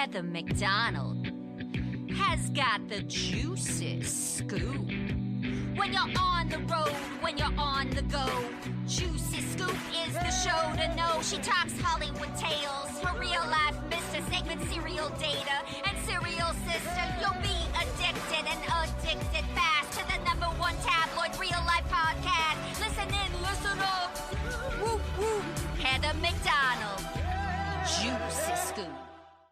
Heather McDonald has got the juiciest scoop. When you're on the road, when you're on the go, Juicy Scoop is the show to know. She talks Hollywood tales, her real life Mr. Segment serial data, and serial sister. You'll be addicted and addicted fast to the #1 tabloid real life podcast. Listen in, listen up. Woo woo. Heather McDonald, Juicy Scoop.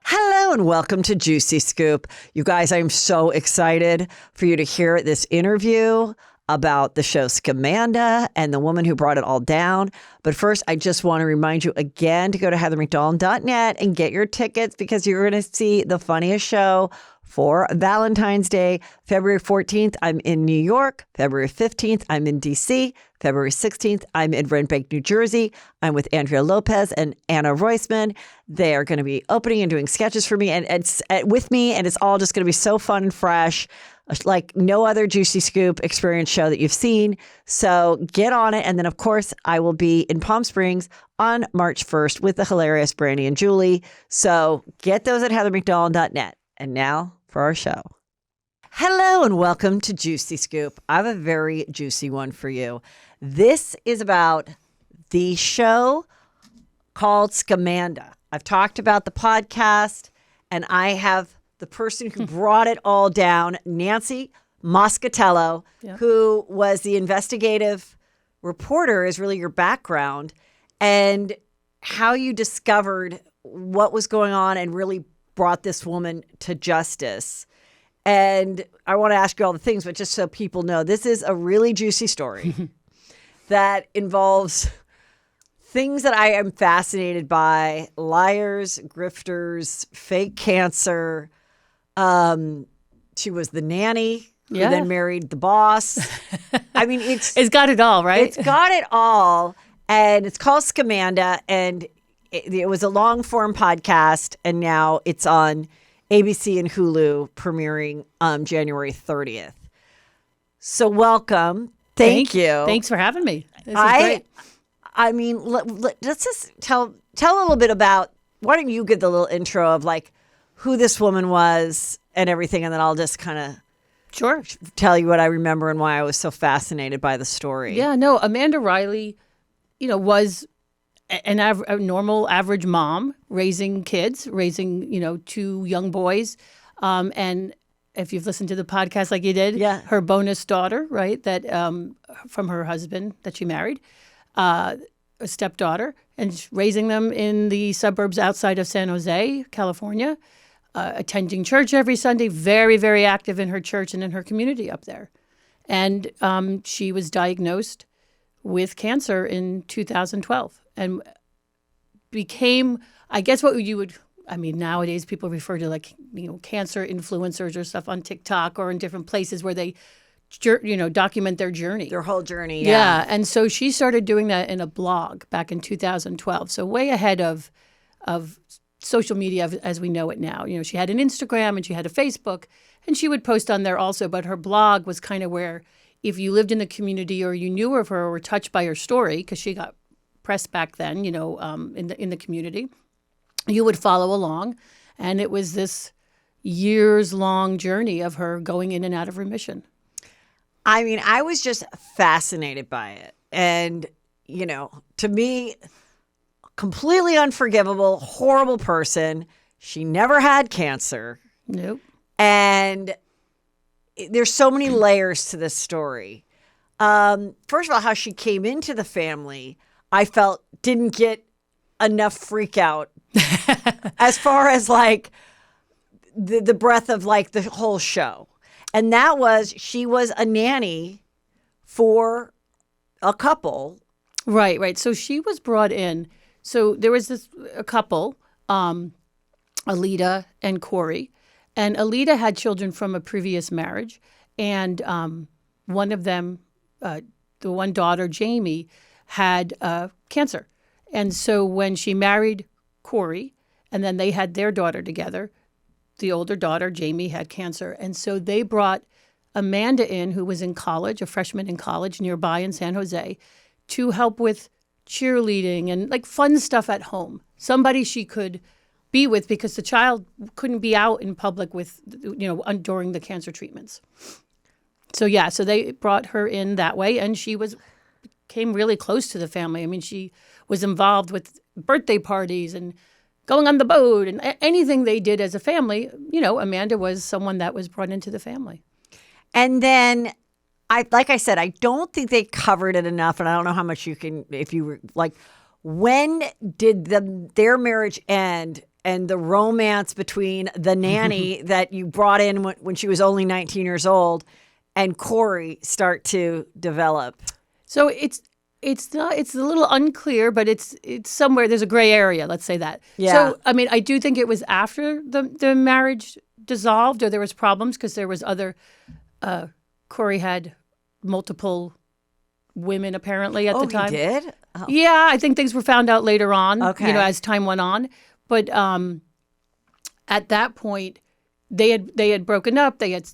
Hello and welcome to Juicy Scoop. You guys, I'm so excited for you to hear this interview about the show Scamanda and the woman who brought it all down. But first, I just want to remind you again to go to heathermcdonald.net and get your tickets because you're going to see the funniest show for Valentine's Day. February 14th, I'm in New York. February 15th, I'm in D.C. February 16th, I'm in Red Bank, New Jersey. I'm with Andrea Lopez and Anna Roisman. They are going to be opening and doing sketches for me and it's with me, and it's all just going to be so fun and fresh, like no other Juicy Scoop experience show that you've seen. So get on it. And then, of course, I will be in Palm Springs on March 1st with the hilarious Brandy and Julie. So get those at heathermcdonald.net. And now for our show. Hello and welcome to Juicy Scoop. I have a very juicy one for you. This is about the show called Scamanda. I've talked about the podcast, and I have the person who brought it all down, Nancy Moscatiello, who was the investigative reporter, is really your background, and how you discovered what was going on and really brought this woman to justice. And I want to ask you all the things, but just so people know, this is a really juicy story that involves things that I am fascinated by: liars, grifters, fake cancer. She was the nanny who then married the boss. I mean, it's got it all, right? It's got it all. And it's called Scamanda, and it was a long form podcast, and now it's on ABC and Hulu, premiering January 30th. So welcome. Thank you. Thanks for having me. This is great. I mean, let's just tell a little bit about, why don't you give the little intro of like who this woman was and everything, and then I'll just kind of tell you what I remember and why I was so fascinated by the story. Yeah, no, Amanda Riley, was a normal average mom raising kids, raising, two young boys. And if you've listened to the podcast like you did, her bonus daughter, right, that from her husband that she married, a stepdaughter, and raising them in the suburbs outside of San Jose, California, attending church every Sunday, very, very active in her church and in her community up there. And she was diagnosed with cancer in 2012 and became, I guess what you would, nowadays people refer to like, cancer influencers or stuff on TikTok or in different places where they, document their journey. Their whole journey, yeah. And so she started doing that in a blog back in 2012. So way ahead of social media as we know it now. She had an Instagram and she had a Facebook, and she would post on there also. But her blog was kind of where, if you lived in the community or you knew of her or were touched by her story, because she got press back then, in the community, you would follow along. And it was this years-long journey of her going in and out of remission. I mean, I was just fascinated by it. And, to me, completely unforgivable, horrible person. She never had cancer. Nope. And there's so many layers to this story. First of all, how she came into the family, I felt didn't get enough freak out as far as like the breadth of like the whole show. And that was, she was a nanny for a couple. Right. So she was brought in. So there was a couple, Alita and Corey. And Alita had children from a previous marriage. And one of them, the one daughter, Jamie, had cancer. And so when she married Corey, and then they had their daughter together, the older daughter, Jamie, had cancer. And so they brought Amanda in, who was in college, a freshman in college nearby in San Jose, to help with cheerleading and like fun stuff at home. Somebody she could be with because the child couldn't be out in public with, during the cancer treatments. So yeah, so they brought her in that way, and she came really close to the family. I mean, she was involved with birthday parties and going on the boat and anything they did as a family. Amanda was someone that was brought into the family. And then, like I said, I don't think they covered it enough, and I don't know how much you can, if you were like, when did their marriage end and the romance between the nanny that you brought in when she was only 19 years old and Corey start to develop? So it's a little unclear, but it's somewhere, there's a gray area, let's say that. Yeah. So, I mean, I do think it was after the marriage dissolved, or there was problems because there was other, Corey had multiple women apparently at the time. He did? Oh. Yeah, I think things were found out later on, okay, as time went on. But at that point, they had broken up. They had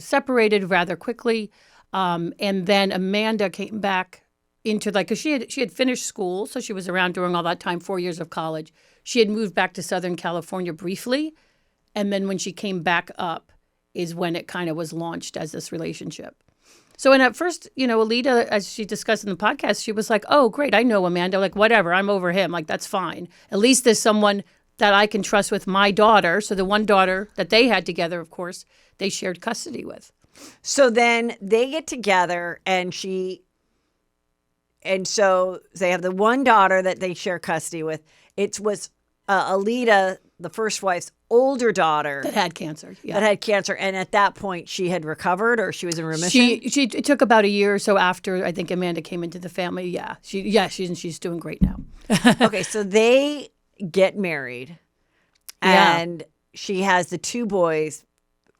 separated rather quickly, and then Amanda came back into because she had finished school, so she was around during all that time, 4 years of college. She had moved back to Southern California briefly, and then when she came back up is when it kind of was launched as this relationship. So, and at first, Alita, as she discussed in the podcast, she was like, oh, great, I know Amanda. Like, whatever, I'm over him. Like, that's fine. At least there's someone that I can trust with my daughter. So the one daughter that they had together, of course, they shared custody with. So then they get together and so they have the one daughter that they share custody with. It was Alita, the first wife's older daughter that had cancer. Yeah. That had cancer, and at that point she had recovered, or she was in remission. It took about a year or so after I think Amanda came into the family. Yeah, she's doing great now. Okay, so they get married, and she has the two boys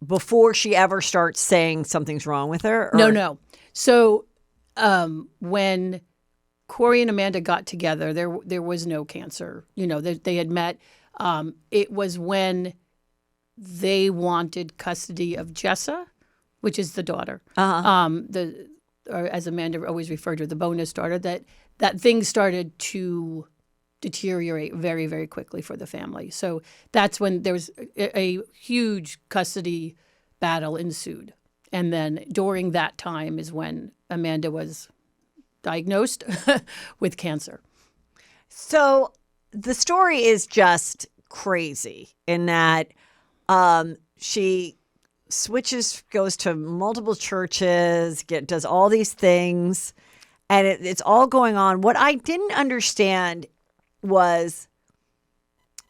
before she ever starts saying something's wrong with her. Or? No. So when Corey and Amanda got together, there was no cancer. They had met. It was when they wanted custody of Jessa, which is the daughter. Or as Amanda always referred to her, the bonus daughter, that things started to deteriorate very, very quickly for the family. So that's when there was a huge custody battle ensued. And then during that time is when Amanda was diagnosed with cancer. So the story is just crazy in that she goes to multiple churches, does all these things, and it's all going on. What I didn't understand was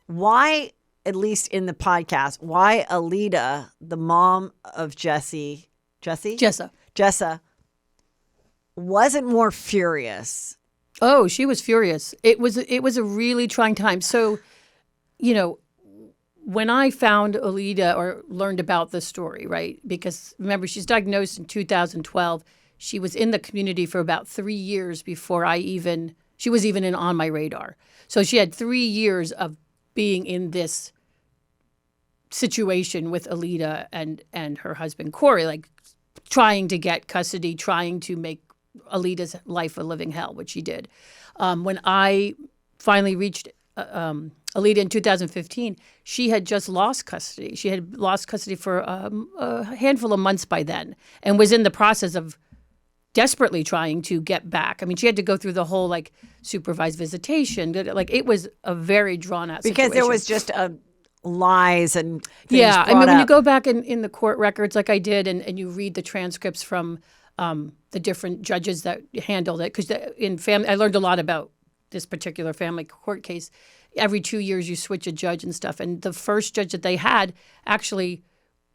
why, at least in the podcast, why Alita, the mom of Jessa, wasn't more furious. Oh, she was furious. It was a really trying time. So, when I found Alita or learned about the story, right? Because remember, she's diagnosed in 2012. She was in the community for about 3 years before she was even on my radar. So she had 3 years of being in this situation with Alita and her husband, Corey, like trying to get custody, trying to make Alita's life a living hell, which she did. When I finally reached Alita in 2015, she had just lost custody. She had lost custody for a handful of months by then and was in the process of desperately trying to get back. I mean, she had to go through the whole supervised visitation. Like it was a very drawn out situation. Because there was just lies and things yeah. brought I mean, when you up. go back in the court records like I did and you read the transcripts from the different judges that handled it, because I learned a lot about this particular family court case. Every 2 years you switch a judge and stuff. And the first judge that they had actually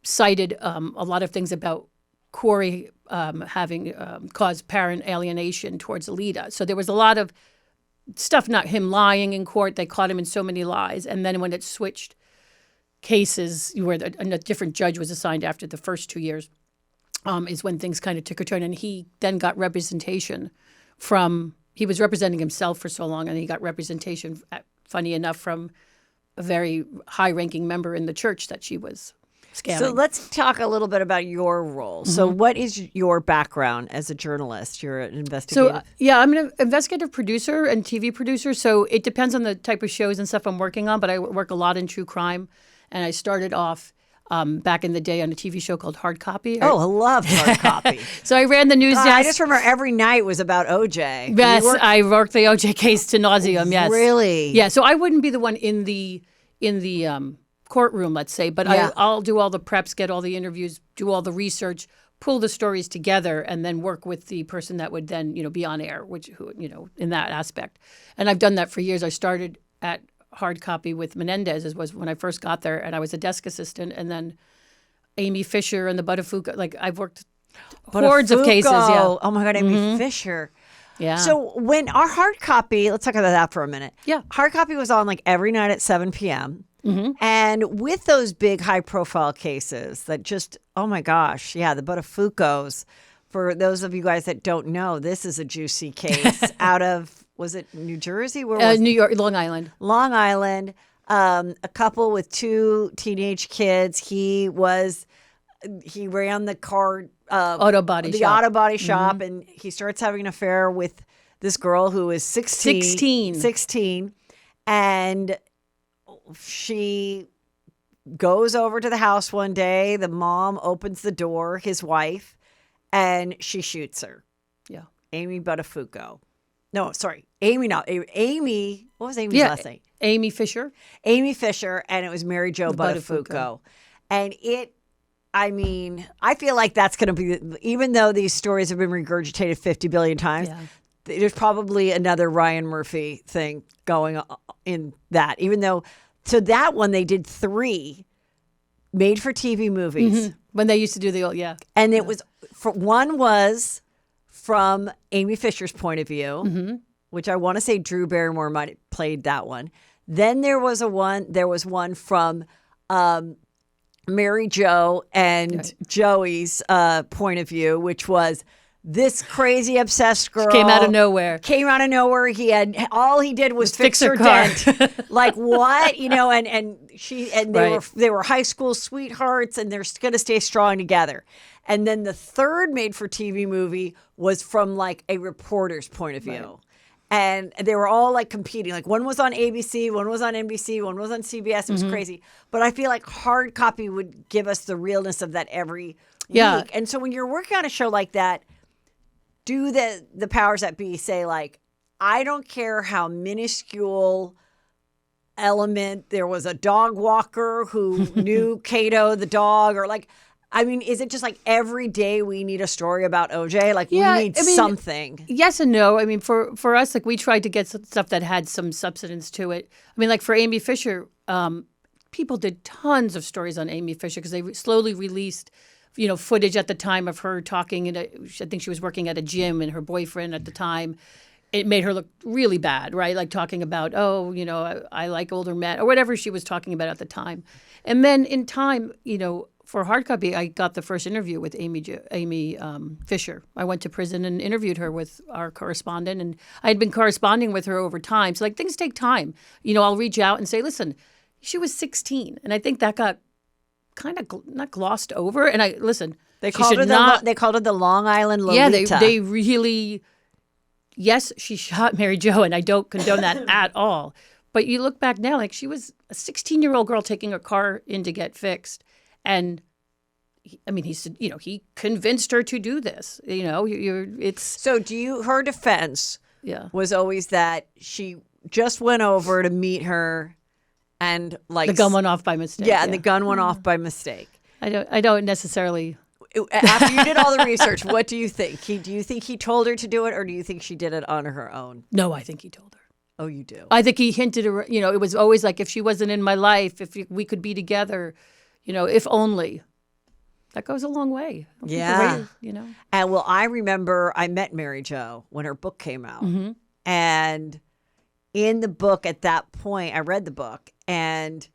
cited a lot of things about Corey having caused parent alienation towards Alita. So there was a lot of stuff, not him lying in court. They caught him in so many lies. And then when it switched cases where a different judge was assigned after the first 2 years, is when things kind of took a turn. And he then got representation he was representing himself for so long, and he got representation, funny enough, from a very high-ranking member in the church that she was scamming. So let's talk a little bit about your role. So what is your background as a journalist? You're an investigative. So, yeah, I'm an investigative producer and TV producer. So it depends on the type of shows and stuff I'm working on, but I work a lot in true crime. And I started off back in the day on a TV show called Hard Copy. I love Hard Copy. So I ran the news God, desk. I just remember every night was about OJ. Yes, I worked the OJ case to nauseum. Yes, Really? Yeah. So I wouldn't be the one in the courtroom, let's say, but Yeah. I'll do all the preps, get all the interviews, do all the research, pull the stories together, and then work with the person that would then be on air, who in that aspect. And I've done that for years. I started at Hard Copy with Menendez was when I first got there, and I was a desk assistant, and then Amy Fisher and the Buttafuoco. Like I've worked hordes of cases. Yeah. Oh my God, Amy Fisher. Yeah. So when our Hard Copy, let's talk about that for a minute. Yeah. Hard Copy was on like every night at 7 p.m. And with those big high profile cases that just, oh my gosh, yeah, the Buttafuocos. For those of you guys that don't know, this is a juicy case out of, was it New Jersey? Where was New York, Long Island. Long Island, a couple with 2 teenage kids. He ran the car, Auto body the shop. auto body shop, and he starts having an affair with this girl who is 16, and she goes over to the house one day. The mom opens the door, his wife, and she shoots her. Yeah. Amy Buttafuoco. No, sorry. Amy, what was Amy's last name? Amy Fisher. Amy Fisher, and it was Mary Jo Buttafuoco. And I feel like that's going to be, even though these stories have been regurgitated 50 billion times, there's probably another Ryan Murphy thing going on in that. Even though, so that one, they did 3 made for TV movies. When they used to do the old, And it was, one was from Amy Fisher's point of view, which I want to say Drew Barrymore might have played that one. Then there was one from Mary Jo and Joey's point of view, which was this crazy obsessed girl came out of nowhere. All he did was fix her car. dent. Like what? They were high school sweethearts, and they're going to stay strong together. And then the third made for TV movie was from like a reporter's point of view. Right. And they were all like competing. Like one was on ABC, one was on NBC, one was on CBS. It was crazy. But I feel like Hard Copy would give us the realness of that every week. And so when you're working on a show like that, do the powers that be say like, I don't care how minuscule element, there was a dog walker who knew Kato the dog, or like, is it just like every day we need a story about OJ? Like we need something. Yes and no. For us, like we tried to get some stuff that had some substance to it. Like for Amy Fisher, people did tons of stories on Amy Fisher because they slowly released, footage at the time of her talking. I think she was working at a gym, and her boyfriend at the time, it made her look really bad, right? Like talking about, I like older men, or whatever she was talking about at the time. And then in time, for Hard Copy, I got the first interview with Amy Fisher. I went to prison and interviewed her with our correspondent, and I had been corresponding with her over time. So, like, things take time. I'll reach out and say, listen, she was 16, and I think that got kind of not glossed over. And they called her the Long Island Lolita. Yeah, they really, yes, she shot Mary Jo, and I don't condone that at all. But you look back now, like she was a 16-year-old girl taking her car in to get fixed. And he said, he convinced her to do this. So her defense was always that she just went over to meet her, and like the gun went off by mistake. Yeah, and the gun went off by mistake. I don't necessarily. After you did all the research, what do you think? Do you think he told her to do it, or do you think she did it on her own? No, I think he told her. Oh, you do? I think he hinted, it was always like, if she wasn't in my life, if we could be together, if only. That goes a long way. Yeah. And I remember I met Mary Jo when her book came out. And in the book at that point, I read the book, and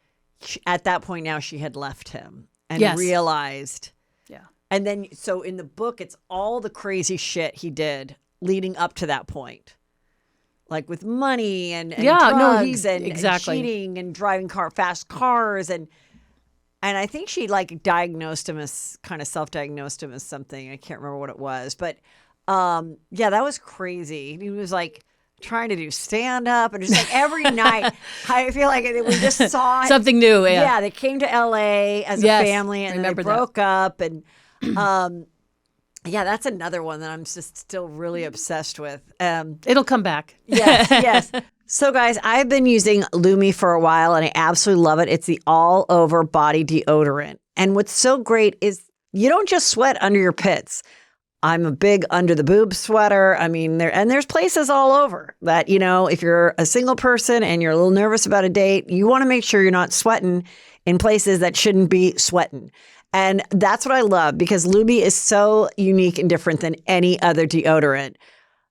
at that point now she had left him and realized. Yeah. And then, so in the book, it's all the crazy shit he did leading up to that point. Like with money and drugs and cheating and driving fast cars. And And I think she like diagnosed him as kind of self-diagnosed him as something. I can't remember what it was, but yeah, that was crazy. He was like trying to do stand up and just like every night. I feel like we just saw something new. Yeah. Yeah, they came to LA as a family and then they broke up and yeah, that's another one that I'm just still really obsessed with. It'll come back. Yes, yes. So, guys, I've been using Lumi for a while, and I absolutely love it. It's the all-over body deodorant. And what's so great is you don't just sweat under your pits. I'm a big under-the-boob sweater. I mean, there's places all over that, you know, if you're a single person and you're a little nervous about a date, you want to make sure you're not sweating in places that shouldn't be sweating. And that's what I love because Lumi is so unique and different than any other deodorant.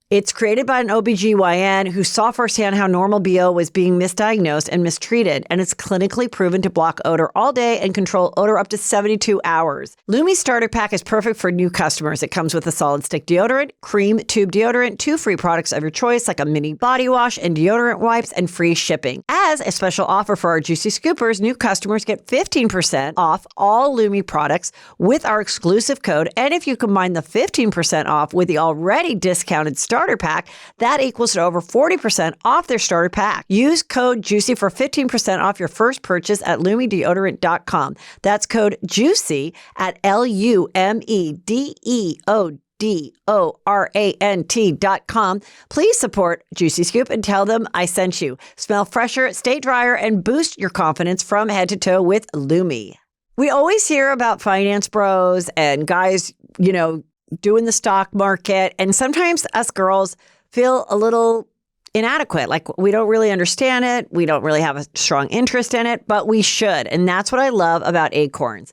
It's created by an OBGYN who saw firsthand how normal BO was being misdiagnosed and mistreated, and it's clinically proven to block odor all day and control odor up to 72 hours. Lumi's starter pack is perfect for new customers. It comes with a solid stick deodorant, cream tube deodorant, 2 free products of your choice like a mini body wash and deodorant wipes, and free shipping. As a special offer for our Juicy Scoopers, new customers get 15% off all Lumi products with our exclusive code, and if you combine the 15% off with the already discounted starter pack, that equals to over 40% off their starter pack. Use code JUICY for 15% off your first purchase at LumiDeodorant.com. That's code JUICY at LumiDeodorant.com. Please support Juicy Scoop and tell them I sent you. Smell fresher, stay drier, and boost your confidence from head to toe with Lumi. We always hear about finance bros and guys, you know, doing the stock market. And sometimes us girls feel a little inadequate. Like we don't really understand it. We don't really have a strong interest in it, but we should. And that's what I love about Acorns.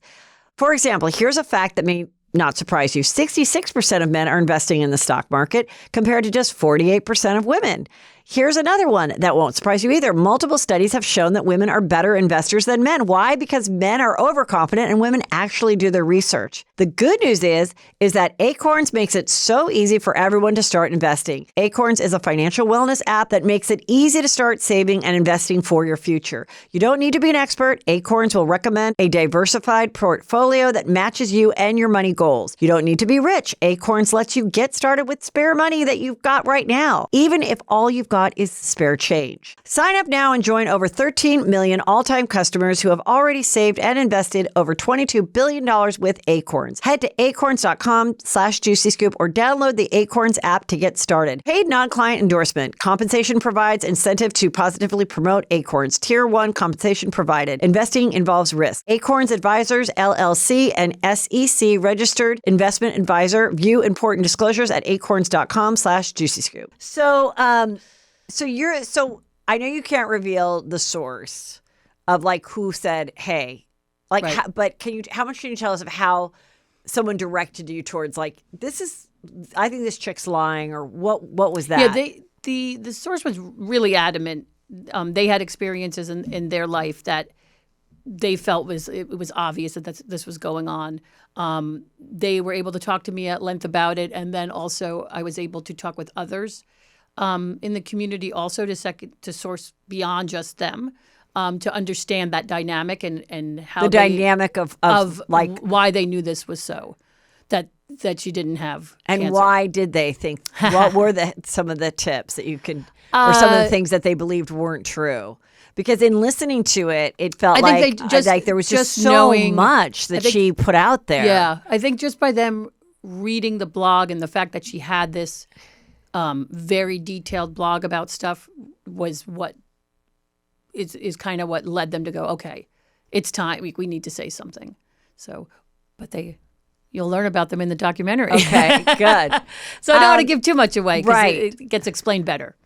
For example, here's a fact that may not surprise you. 66% of men are investing in the stock market compared to just 48% of women. Here's another one that won't surprise you either. Multiple studies have shown that women are better investors than men. Why? Because men are overconfident and women actually do their research. The good news is that Acorns makes it so easy for everyone to start investing. Acorns is a financial wellness app that makes it easy to start saving and investing for your future. You don't need to be an expert. Acorns will recommend a diversified portfolio that matches you and your money goals. You don't need to be rich. Acorns lets you get started with spare money that you've got right now, even if all you've got is spare change. Sign up now and join over 13 million all-time customers who have already saved and invested over $22 billion with Acorns. Head to acorns.com/juicyscoop or download the Acorns app to get started. Paid non-client endorsement. Compensation provides incentive to positively promote Acorns. Tier 1 compensation provided. Investing involves risk. Acorns Advisors, LLC, and SEC registered investment advisor. View important disclosures at acorns.com/juicyscoop. So I know you can't reveal the source of like who said, hey, like, right. But how much can you tell us of how someone directed you towards like, I think this chick's lying, or what was that? Yeah, the source was really adamant. They had experiences in their life that they felt it was obvious that this was going on. They were able to talk to me at length about it. And then also I was able to talk with others in the community also to source beyond just them, to understand that dynamic and how dynamic of like why they knew this was so, that she didn't have and cancer. Why did they think? What were some of the tips that you could, or some of the things that they believed weren't true? Because in listening to it, it felt like there was just so much that she put out there. Yeah, I think just by them reading the blog and the fact that she had this very detailed blog about stuff was what is kind of what led them to go, okay, it's time. We need to say something. So, but you'll learn about them in the documentary. Okay, good. So I don't want to give too much away because right. it gets explained better.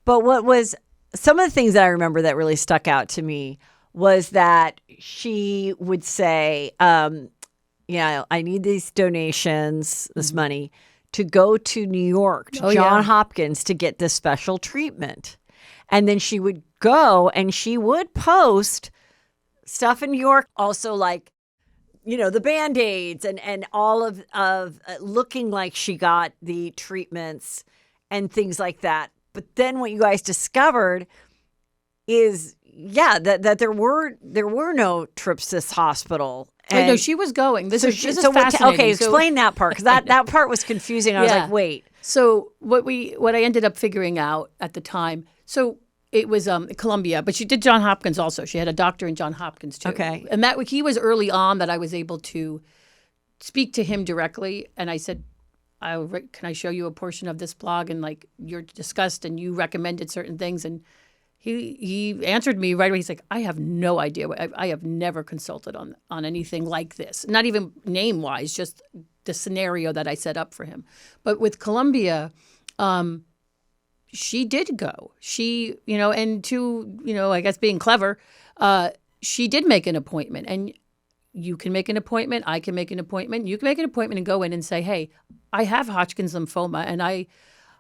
But what was some of the things that I remember that really stuck out to me was that she would say, yeah, I need these donations, this money, to go to New York, to Johns Hopkins to get this special treatment. And then she would go and she would post stuff in New York, also like, you know, the Band-Aids and all of looking like she got the treatments and things like that. But then what you guys discovered is that there were no trips to this hospital. Wait, no, she was going. This is so fascinating. Okay, explain that part, because that part was confusing. I was like, wait. So what I ended up figuring out at the time. So it was Columbia, but she did Johns Hopkins also. She had a doctor in Johns Hopkins too. Okay, and that he was early on that I was able to speak to him directly, and I said, can I show you a portion of this blog? And like you're discussed and you recommended certain things. And he answered me right away. He's like, I have no idea. I have never consulted on anything like this. Not even name wise, just the scenario that I set up for him. But with Columbia, she did go. She, and to, I guess being clever, she did make an appointment. And you can make an appointment. I can make an appointment. You can make an appointment and go in and say, hey, I have Hodgkin's lymphoma and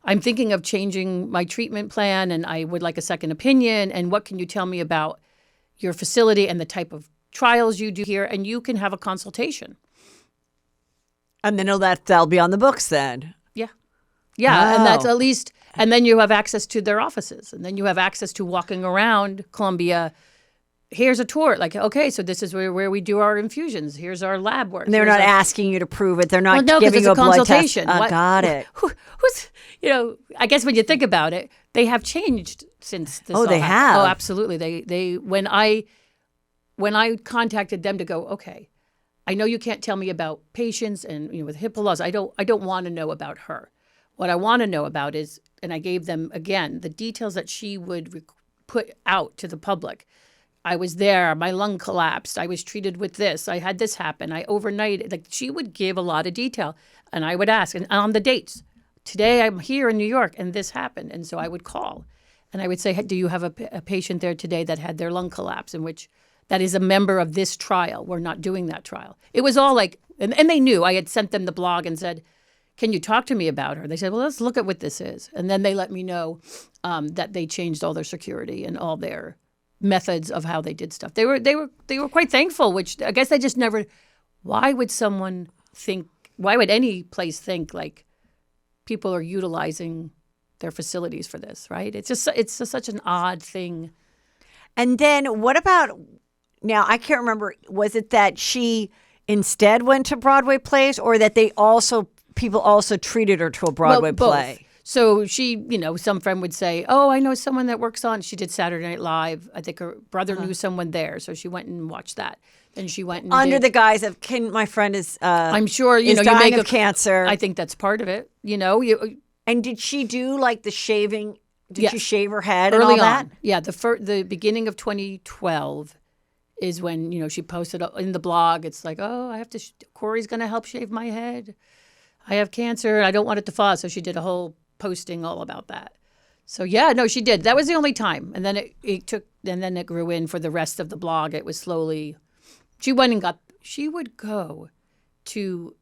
I'm thinking of changing my treatment plan and I would like a second opinion. And what can you tell me about your facility and the type of trials you do here? And you can have a consultation. And then that'll be on the books then. Yeah. Yeah. And that's at least, and then you have access to their offices. And then you have access to walking around Columbia. Here's a tour. Like, okay, so this is where we do our infusions. Here's our lab work. And they're not asking you to prove it. They're not giving you you a blood consultation. test. Got it. Who's, I guess when you think about it, they have changed since this. Oh, they have. Oh, absolutely. They when I contacted them to go, okay, I know you can't tell me about patients and with HIPAA laws. I don't want to know about her. What I want to know about is, and I gave them again the details that she would put out to the public. I was there. My lung collapsed. I was treated with this. I had this happen. I overnighted. Like she would give a lot of detail, and I would ask, and on the dates. Today I'm here in New York, and this happened. And so I would call, and I would say, hey, do you have a patient there today that had their lung collapse, in which that is a member of this trial? We're not doing that trial. It was all like, and they knew. I had sent them the blog and said, can you talk to me about her? They said, well, let's look at what this is. And then they let me know that they changed all their security and all their methods of how they did stuff. They were quite thankful, which I guess they just never. Why would any place think like people are utilizing their facilities for this, right? It's just such an odd thing. And then what about now? I can't remember. Was it that she instead went to Broadway plays, or that people also treated her to a Broadway play? So she, some friend would say, oh, I know someone that works on, she did Saturday Night Live. I think her brother knew someone there. So she went and watched that. Then she went and under the guise of, my friend is, I'm sure, is dying of cancer. I think that's part of it, And did she do like the shaving? Did she shave her head early and all that? On. Yeah. The beginning of 2012 is when, she posted in the blog. It's like, oh, Corey's going to help shave my head. I have cancer. I don't want it to fall. So she did a whole posting all about that. So yeah, no, she did. That was the only time. And then then it grew in for the rest of the blog. It was slowly, she would go to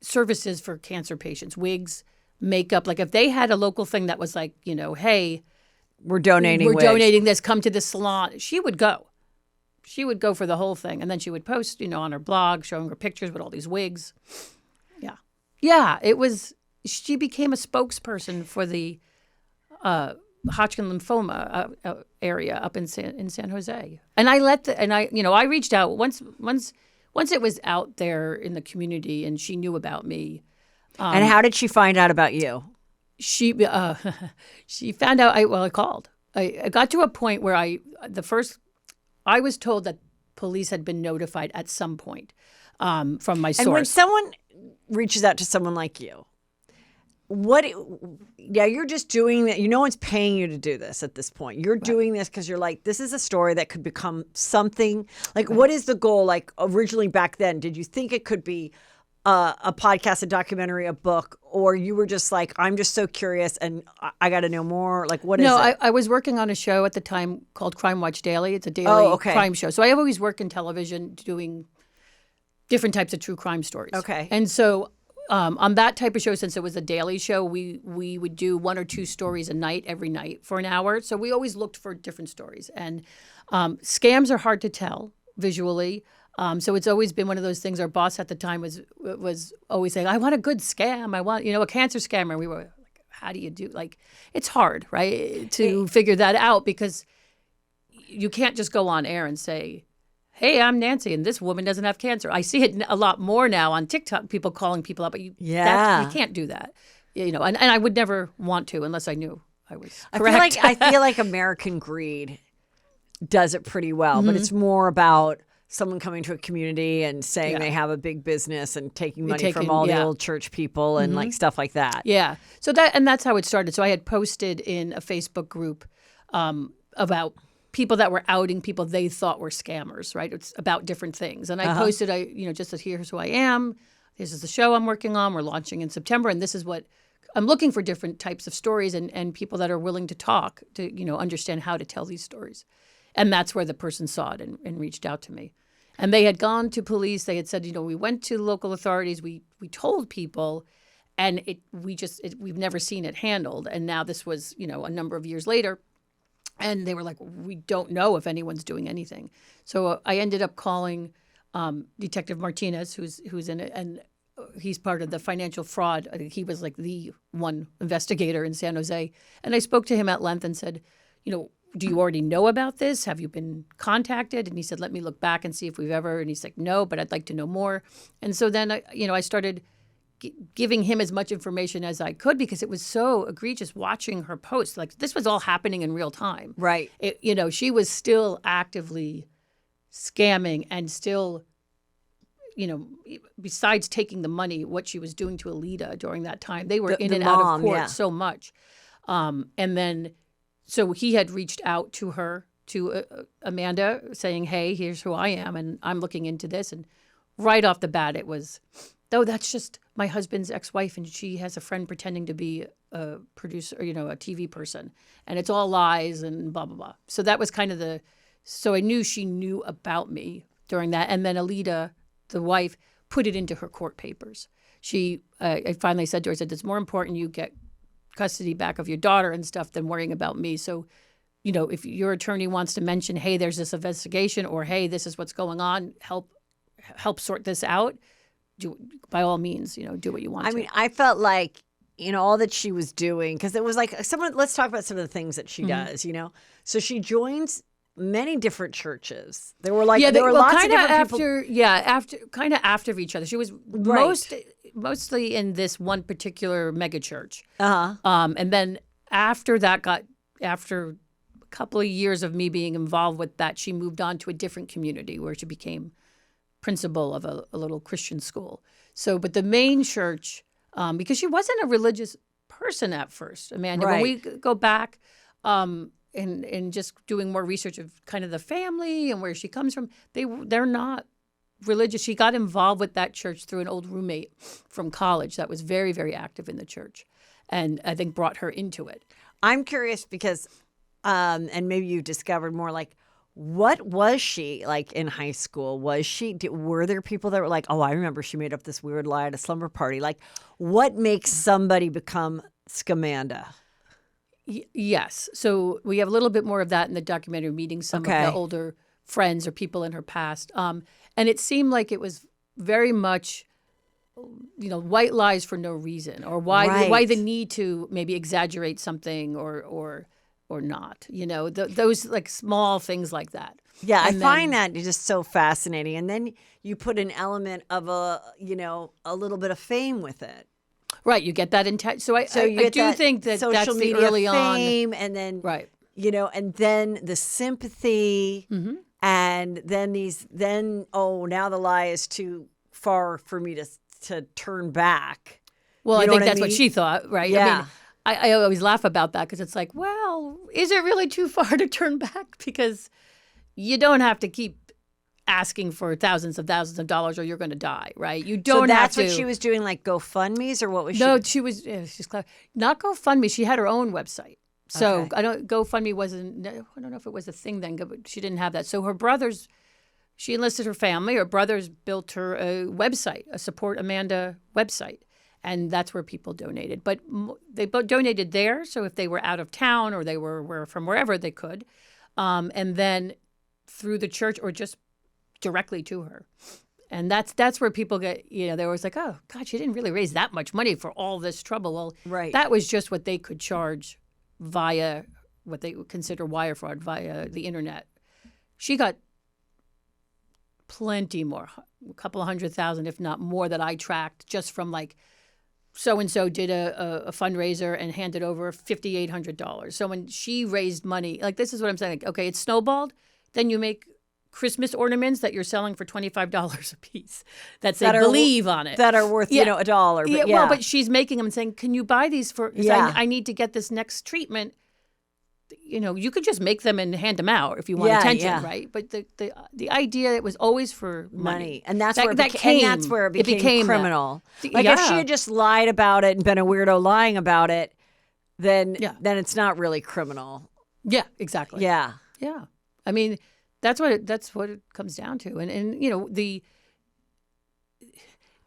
services for cancer patients, wigs, makeup. Like if they had a local thing that was like, hey, we're donating this, come to the salon. She would go. She would go for the whole thing. And then she would post, on her blog, showing her pictures with all these wigs. Yeah. Yeah, it was. She became a spokesperson for the Hodgkin lymphoma area up in San Jose, and I reached out once it was out there in the community, and she knew about me. And how did she find out about you? She found out. I called. I got to a point where I was told that police had been notified at some point from my source. And when someone reaches out to someone like you, you're just doing that. No one's paying you to do this at this point. You're doing this because you're like, this is a story that could become something. Like, what is the goal? Like, originally back then, did you think it could be a podcast, a documentary, a book, or you were just like, I'm just so curious and I got to know more? Like, what is it? No, I was working on a show at the time called Crime Watch Daily. It's a daily crime show. So I have always worked in television doing different types of true crime stories. Okay. And so on that type of show, since it was a daily show, we would do 1 or 2 stories a night, every night for an hour. So we always looked for different stories. And scams are hard to tell visually. So it's always been one of those things. Our boss at the time was always saying, I want a good scam. I want, a cancer scammer. And we were like, how do you do? Like, it's hard, right, to figure that out because you can't just go on air and say, hey, I'm Nancy, and this woman doesn't have cancer. I see it a lot more now on TikTok, people calling people up, but you can't do that. And I would never want to unless I knew I was correct. I feel like American Greed does it pretty well, but it's more about someone coming to a community and saying they have a big business and taking money from all the old church people and like stuff like that. Yeah. So that's how it started. So I had posted in a Facebook group about people that were outing people they thought were scammers, right? It's about different things. And I posted, just that here's who I am. This is the show I'm working on. We're launching in September. And this is what I'm looking for, different types of stories and people that are willing to talk to, understand how to tell these stories. And that's where the person saw it and reached out to me. And they had gone to police. They had said, we went to local authorities. We told people, and we've never seen it handled. And now this was, a number of years later. And they were like, we don't know if anyone's doing anything. So I ended up calling Detective Martinez, who's in it, and he's part of the financial fraud. I think he was like the one investigator in San Jose. And I spoke to him at length and said, do you already know about this? Have you been contacted? And he said, let me look back and see if we've ever. And he's like, no, but I'd like to know more. And so then, I started giving him as much information as I could because it was so egregious watching her post. Like, this was all happening in real time. Right. She was still actively scamming and still, besides taking the money, what she was doing to Alita during that time. They were in and out of court so much. And then, so he had reached out to her, to Amanda, saying, hey, here's who I am, and I'm looking into this. And right off the bat, it was, that's just my husband's ex-wife, and she has a friend pretending to be a producer, a TV person. And it's all lies and blah, blah, blah. So that was kind of so I knew she knew about me during that. And then Alita, the wife, put it into her court papers. I finally said to her, I said, it's more important you get custody back of your daughter and stuff than worrying about me. So, if your attorney wants to mention, hey, there's this investigation, or hey, this is what's going on, help sort this out, by all means, do what you want. I mean, I felt like, all that she was doing, because it was like let's talk about some of the things that she does, So she joins many different churches. There were lots of different people. After each other. She was mostly in this one particular mega church. And then after that after a couple of years of me being involved with that, she moved on to a different community where she became principal of a little Christian school. So, but the main church, because she wasn't a religious person at first, Amanda, when we go back, and just doing more research of kind of the family and where she comes from, they're not religious. She got involved with that church through an old roommate from college that was very, very active in the church, and I think brought her into it. I'm curious because, and maybe you discovered more, like, what was she like in high school? Were there people that were like, oh, I remember she made up this weird lie at a slumber party? Like, what makes somebody become Scamanda? Yes. So we have a little bit more of that in the documentary, meeting some of the older friends or people in her past. And it seemed like it was very much, white lies for no reason, or why the need to maybe exaggerate something or not, those like small things like that. Yeah, I find that just so fascinating. And then you put an element of a little bit of fame with it. Right, you get that intent. So I do think that social that's media the early fame, on, and then right, and then the sympathy, and then now the lie is too far for me to turn back. Well, I think that's what she thought, right? Yeah. I mean, I always laugh about that because it's like, well, is it really too far to turn back? Because you don't have to keep asking for thousands of dollars or you're going to die, right? You don't have to. So that's what she was doing, like GoFundMe's, or what was she? No, she's clever. Not GoFundMe. She had her own website. So GoFundMe wasn't, I don't know if it was a thing then, but she didn't have that. So her brothers, she enlisted her family. Her brothers built her a website, a Support Amanda website. And that's where people donated. But they donated there. So if they were out of town or they were from wherever they could. And then through the church or just directly to her. And that's where people get, they're always like, oh, God, she didn't really raise that much money for all this trouble. Well, that was just what they could charge via what they would consider wire fraud via the internet. she got plenty more, a couple of 100,000, if not more, that I tracked just from like so-and-so did a fundraiser and handed over $5,800. So when she raised money, like this is what I'm saying, like, okay, it's snowballed. Then you make Christmas ornaments that you're selling for $25 a piece that say believe on it. That are worth, $1. But Well, but she's making them and saying, can you buy these for, Yeah. I need to get this next treatment. You could just make them and hand them out if you want attention, right? But the idea, it was always for money. And that's where it became criminal. Like if she had just lied about it and been a weirdo lying about it, then it's not really criminal. Yeah, exactly. Yeah. Yeah. I mean, that's what it comes down to. And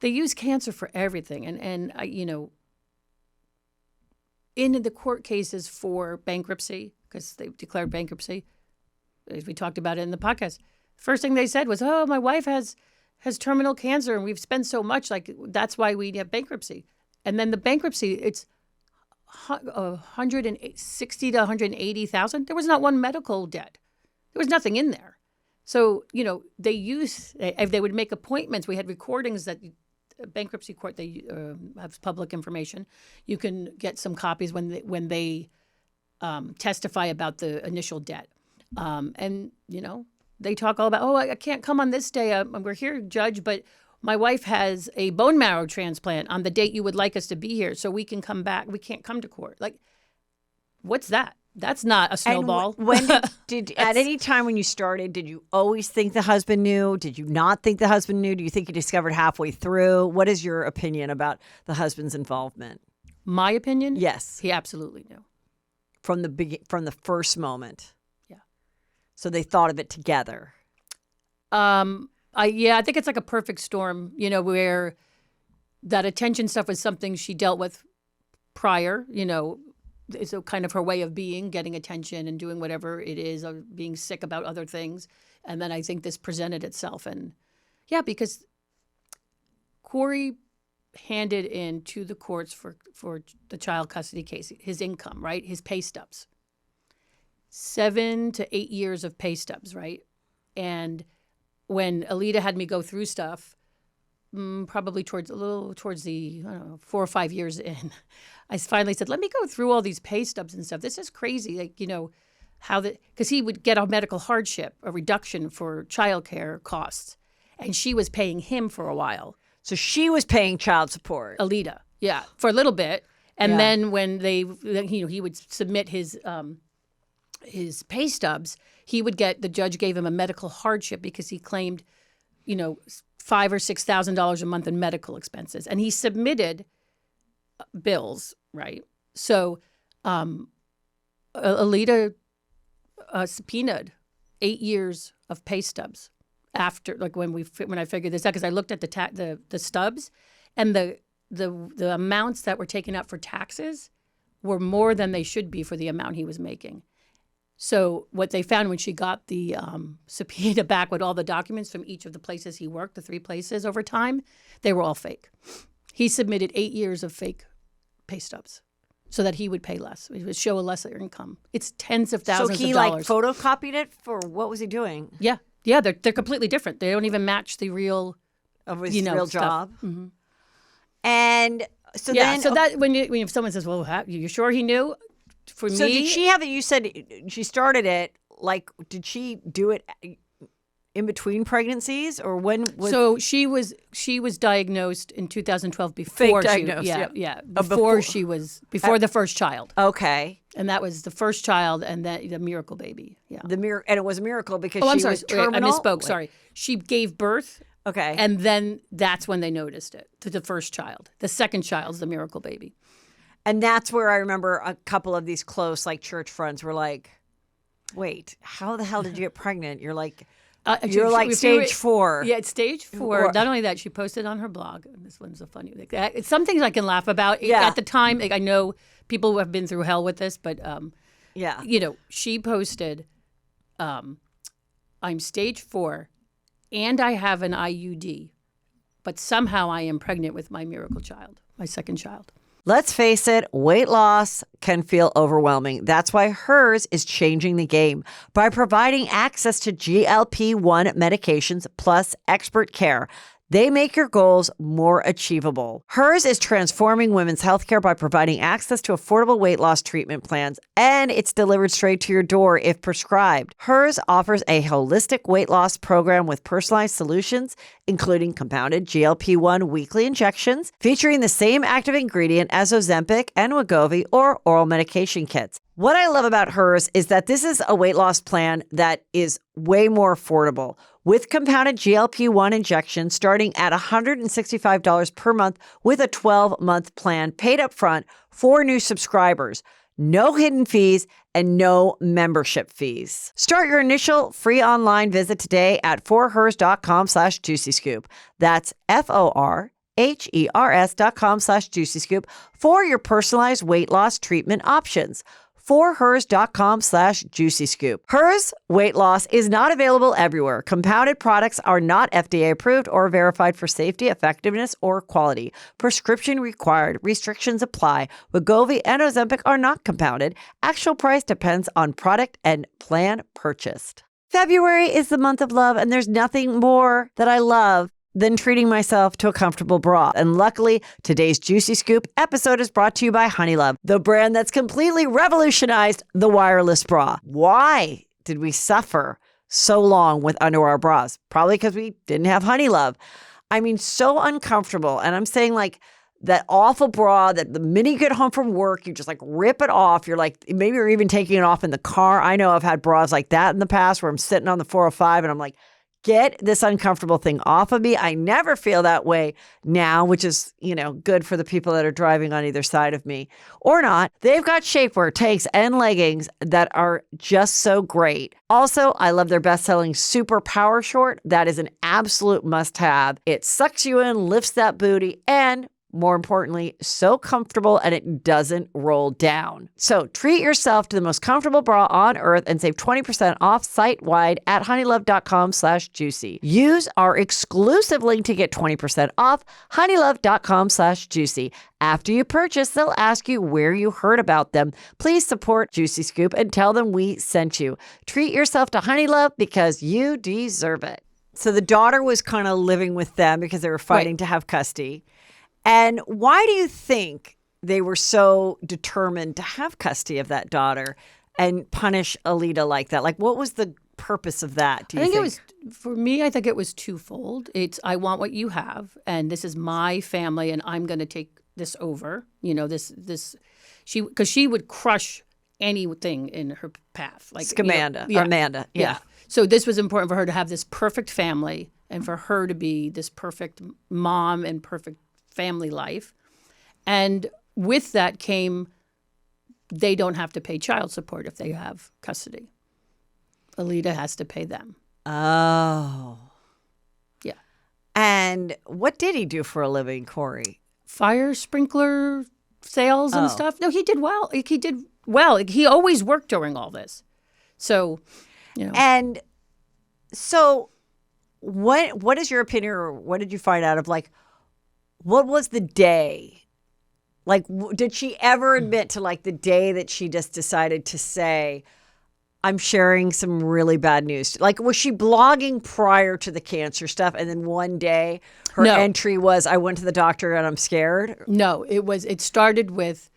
they use cancer for everything. And in the court cases for bankruptcy, because they declared bankruptcy, as we talked about it in the podcast, first thing they said was, oh, my wife has terminal cancer and we've spent so much, like that's why we have bankruptcy. And then the bankruptcy, it's 160 to 180,000. There was not one medical debt. There was nothing in there. So, if they would make appointments, we had recordings that bankruptcy court, they have public information. You can get some copies when they testify about the initial debt. And they talk all about, I can't come on this day. We're here, Judge, but my wife has a bone marrow transplant on the date you would like us to be here, so we can come back. We can't come to court. Like, what's that? That's not a snowball. And when did at any time when you started, did you always think the husband knew? Did you not think the husband knew? Do you think you discovered halfway through? What is your opinion about the husband's involvement? My opinion? Yes. He absolutely knew. From the first moment. Yeah. So they thought of it together. I think it's like a perfect storm, where that attention stuff was something she dealt with prior, it's a kind of her way of being, getting attention and doing whatever it is, or being sick about other things. And then I think this presented itself. And because Corey handed in to the courts for the child custody case, his income, right? His pay stubs. 7 to 8 years of pay stubs, right? And when Alita had me go through stuff, probably towards the 4 or 5 years in, I finally said, let me go through all these pay stubs and stuff. This is crazy. Like, because he would get a medical hardship, a reduction for childcare costs. And she was paying him for a while. So she was paying child support. Alita, for a little bit. And then when he would submit his pay stubs, the judge gave him a medical hardship because he claimed, $5,000 or $6,000 a month in medical expenses. And he submitted bills, right? So Alita subpoenaed 8 years of pay stubs after, like when I figured this out, because I looked at the stubs, and the amounts that were taken out for taxes were more than they should be for the amount he was making. So what they found when she got the subpoena back with all the documents from each of the places he worked, the 3 places over time, they were all fake. He submitted 8 years of fake pay stubs so that he would pay less. It would show a lesser income. It's tens of thousands of dollars. So he photocopied it for what was he doing? Yeah, they're completely different. They don't even match the real of his real stuff. job. Mm-hmm. And so that when if someone says, "Well, you sure he knew?" For me, did she have it? You said she started it. Like, did she do it in between pregnancies, or when? So she was diagnosed in 2012 before fake diagnosed. Before the first child. Okay, and that was the first child, and the miracle baby. Yeah, and it was a miracle because she was terminal. I misspoke. Sorry, she gave birth. Okay, and then that's when they noticed it to the first child. The second child's the miracle baby. And that's where I remember a couple of these close, church friends were like, wait, how the hell did you get pregnant? You're like, stage 4. Yeah, it's stage 4. Not only that, she posted on her blog. And this one's so funny. It's some things I can laugh about. Yeah. At the time, I know people who have been through hell with this, but she posted, I'm stage 4 and I have an IUD, but somehow I am pregnant with my miracle child, my second child. Let's face it, weight loss can feel overwhelming. That's why hers is changing the game by providing access to GLP-1 medications plus expert care. They make your goals more achievable. Hers is transforming women's healthcare by providing access to affordable weight loss treatment plans, and it's delivered straight to your door if prescribed. Hers offers a holistic weight loss program with personalized solutions, including compounded GLP-1 weekly injections, featuring the same active ingredient as Ozempic and Wegovy or oral medication kits. What I love about hers is that this is a weight loss plan that is way more affordable. With compounded GLP-1 injections starting at $165 per month with a 12-month plan paid up front for new subscribers. No hidden fees and no membership fees. Start your initial free online visit today at forhers.com/juicyscoop. That's FORHERS.com/juicyscoop for your personalized weight loss treatment options. forhers.com/juicyscoop. Hers weight loss is not available everywhere. Compounded products are not FDA approved or verified for safety, effectiveness, or quality. Prescription required. Restrictions apply. Wegovy and Ozempic are not compounded. Actual price depends on product and plan purchased. February is the month of love, and there's nothing more that I love than treating myself to a comfortable bra. And luckily, today's Juicy Scoop episode is brought to you by Honeylove, the brand that's completely revolutionized the wireless bra. Why did we suffer so long with underwear bras? Probably because we didn't have Honeylove. I mean, so uncomfortable. And I'm saying like that awful bra that the minute you get home from work, you just like rip it off. You're like, maybe you're even taking it off in the car. I know I've had bras like that in the past where I'm sitting on the 405 and I'm like, get this uncomfortable thing off of me. I never feel that way now, which is, good for the people that are driving on either side of me or not. They've got shapewear, tanks, and leggings that are just so great. Also, I love their best-selling Super Power Short. That is an absolute must-have. It sucks you in, lifts that booty, and more importantly, so comfortable and it doesn't roll down. So treat yourself to the most comfortable bra on earth and save 20% off site-wide at honeylove.com/juicy. Use our exclusive link to get 20% off honeylove.com/juicy. After you purchase, they'll ask you where you heard about them. Please support Juicy Scoop and tell them we sent you. Treat yourself to Honeylove because you deserve it. So the daughter was kind of living with them because they were fighting to have custody. And why do you think they were so determined to have custody of that daughter and punish Alita like that? Like, what was the purpose of that, do you think? It was, for me, I think it was twofold. It's, I want what you have, and this is my family, and I'm going to take this over. Because she would crush anything in her path. Like Scamanda, Amanda. Yeah. So this was important for her to have this perfect family and for her to be this perfect mom and perfect family life. And with that came, they don't have to pay child support if they have custody. Alita has to pay them. Oh. Yeah. And what did he do for a living, Corey? Fire sprinkler sales and stuff. No, he did well. He always worked during all this. So, And so what is your opinion, or what did you find out of, like, what was the day? Like, did she ever admit to, like, the day that she just decided to say, I'm sharing some really bad news? Like, was she blogging prior to the cancer stuff, and then one day her entry was, I went to the doctor and I'm scared? No, it started with,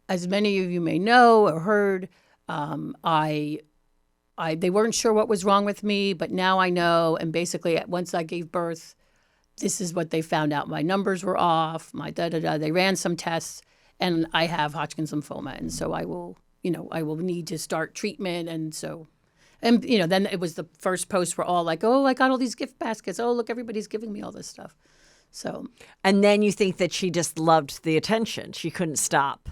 as many of you may know or heard, they weren't sure what was wrong with me, but now I know. And basically, once I gave birth, this is what they found out. My numbers were off, They ran some tests, and I have Hodgkin's lymphoma. And so I will need to start treatment. And so, then it was the first post were all like, oh, I got all these gift baskets. Oh, look, everybody's giving me all this stuff. So. And then you think that she just loved the attention. She couldn't stop.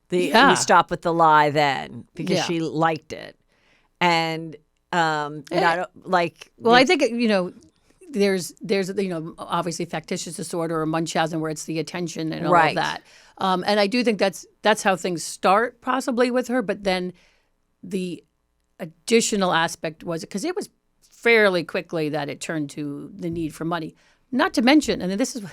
You stop with the lie then because she liked it. And I think, there's obviously factitious disorder or Munchausen where it's the attention and all of that. And I do think that's how things start possibly with her. But then the additional aspect was, because it was fairly quickly that it turned to the need for money. Not to mention, and this is,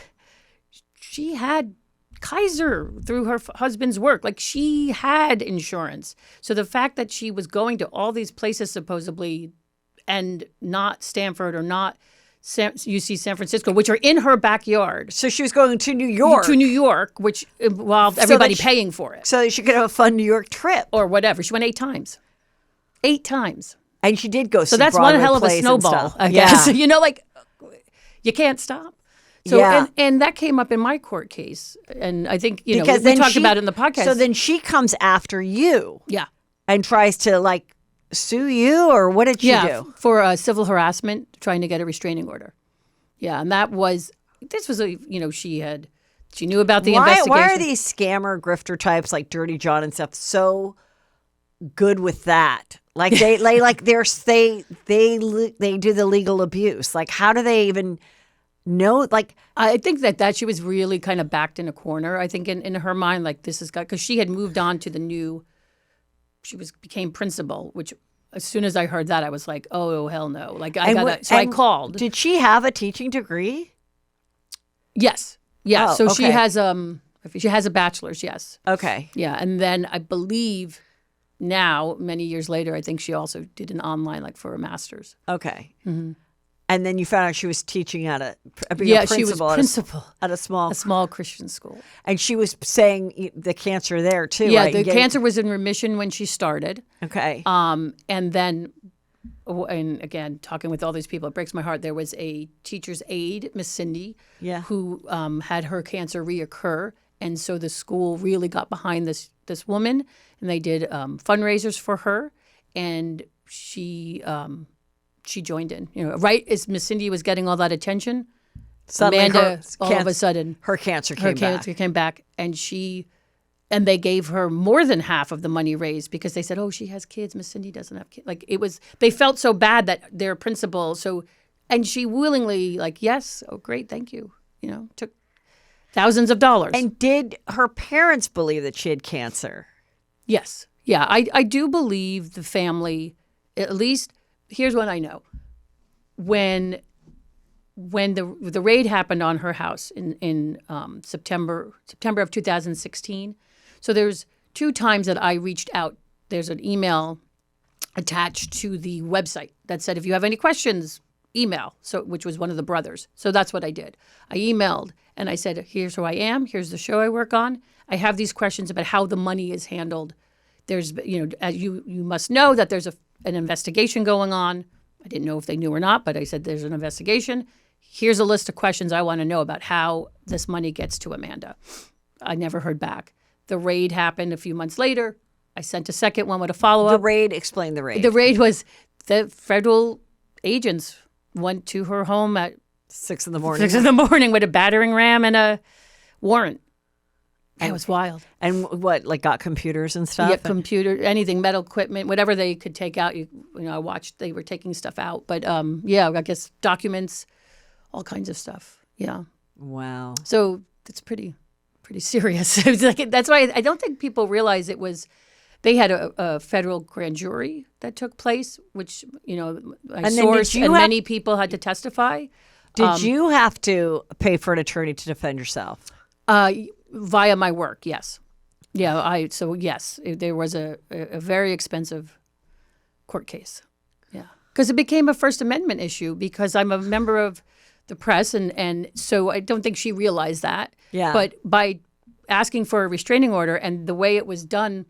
she had Kaiser through her husband's work. Like, she had insurance. So the fact that she was going to all these places supposedly and not Stanford or not UC San Francisco, which are in her backyard. So she was going to New York. To New York, which involved everybody paying for it. So that she could have a fun New York trip. Or whatever. She went 8 times. 8 times. And she did go see So that's Broadway one hell of a plays and snowball, stuff. I guess. You know, like, you can't stop. So, Yeah. and that came up in my court case. And I think, you know, Because we then talked about it in the podcast. So then she comes after you. Yeah. And tries to, like, sue you, or what did she do? For civil harassment, trying to get a restraining order. Yeah, and this was she knew about the investigation. Why are these scammer grifter types like Dirty John and stuff so good with that? Like they do the legal abuse. Like, how do they even know? Like, I think that she was really kind of backed in a corner. I think in her mind, like, this is because she had moved on to the new. Became principal, which as soon as I heard that, I was like, oh, hell no. Like, I called. Did she have a teaching degree? Yes. Yeah. Oh, so okay. she has a bachelor's, yes. Okay. Yeah. And then I believe now, many years later, I think she also did an online, like, for a master's. Okay. Mm-hmm. And then you found out she was teaching at a she was principal at a small Christian school. And she was saying the cancer there too. Yeah, right? the cancer was in remission when she started. Okay. And then, and again, talking with all these people, it breaks my heart. There was a teacher's aide, Miss Cindy, who had her cancer reoccur, and so the school really got behind this woman, and they did fundraisers for her, and she joined in. You know, right as Miss Cindy was getting all that attention, Suddenly Amanda, all of a sudden, her cancer came back, and they gave her more than half of the money raised because they said, "Oh, she has kids. Miss Cindy doesn't have kids." Like, they felt so bad that their principal. And she willingly, like, yes, oh, great, thank you. You know, took thousands of dollars. And did her parents believe that she had cancer? Yes, yeah, I do believe the family. At least, here's what I know: when the raid happened on her house in September of 2016. So there's 2 times that I reached out. There's an email attached to the website that said, if you have any questions, email. So, which was one of the brothers. So that's what I did. I emailed and I said, here's who I am. Here's the show I work on. I have these questions about how the money is handled. There's, as you must know that there's an investigation going on. I didn't know if they knew or not, but I said, there's an investigation. Here's a list of questions I want to know about how this money gets to Amanda. I never heard back. The raid happened a few months later. I sent a second one with a follow-up. Explain the raid. The raid was the federal agents went to her home at 6 in the morning. 6 in the morning with a battering ram and a warrant. That was wild. And what, like, got computers and stuff? Yeah, anything, metal equipment, whatever they could take out. I watched, they were taking stuff out. But I guess documents, all kinds of stuff. Yeah. Wow. So it's pretty serious. It's like, that's why I don't think people realize it was. They had a federal grand jury that took place, which many people had to testify. Did you have to pay for an attorney to defend yourself? Via my work, yes. Yeah. Yes, there was a very expensive court case. Yeah, because it became a First Amendment issue because I'm a member of the press, and so I don't think she realized that. Yeah. But by asking for a restraining order and the way it was done,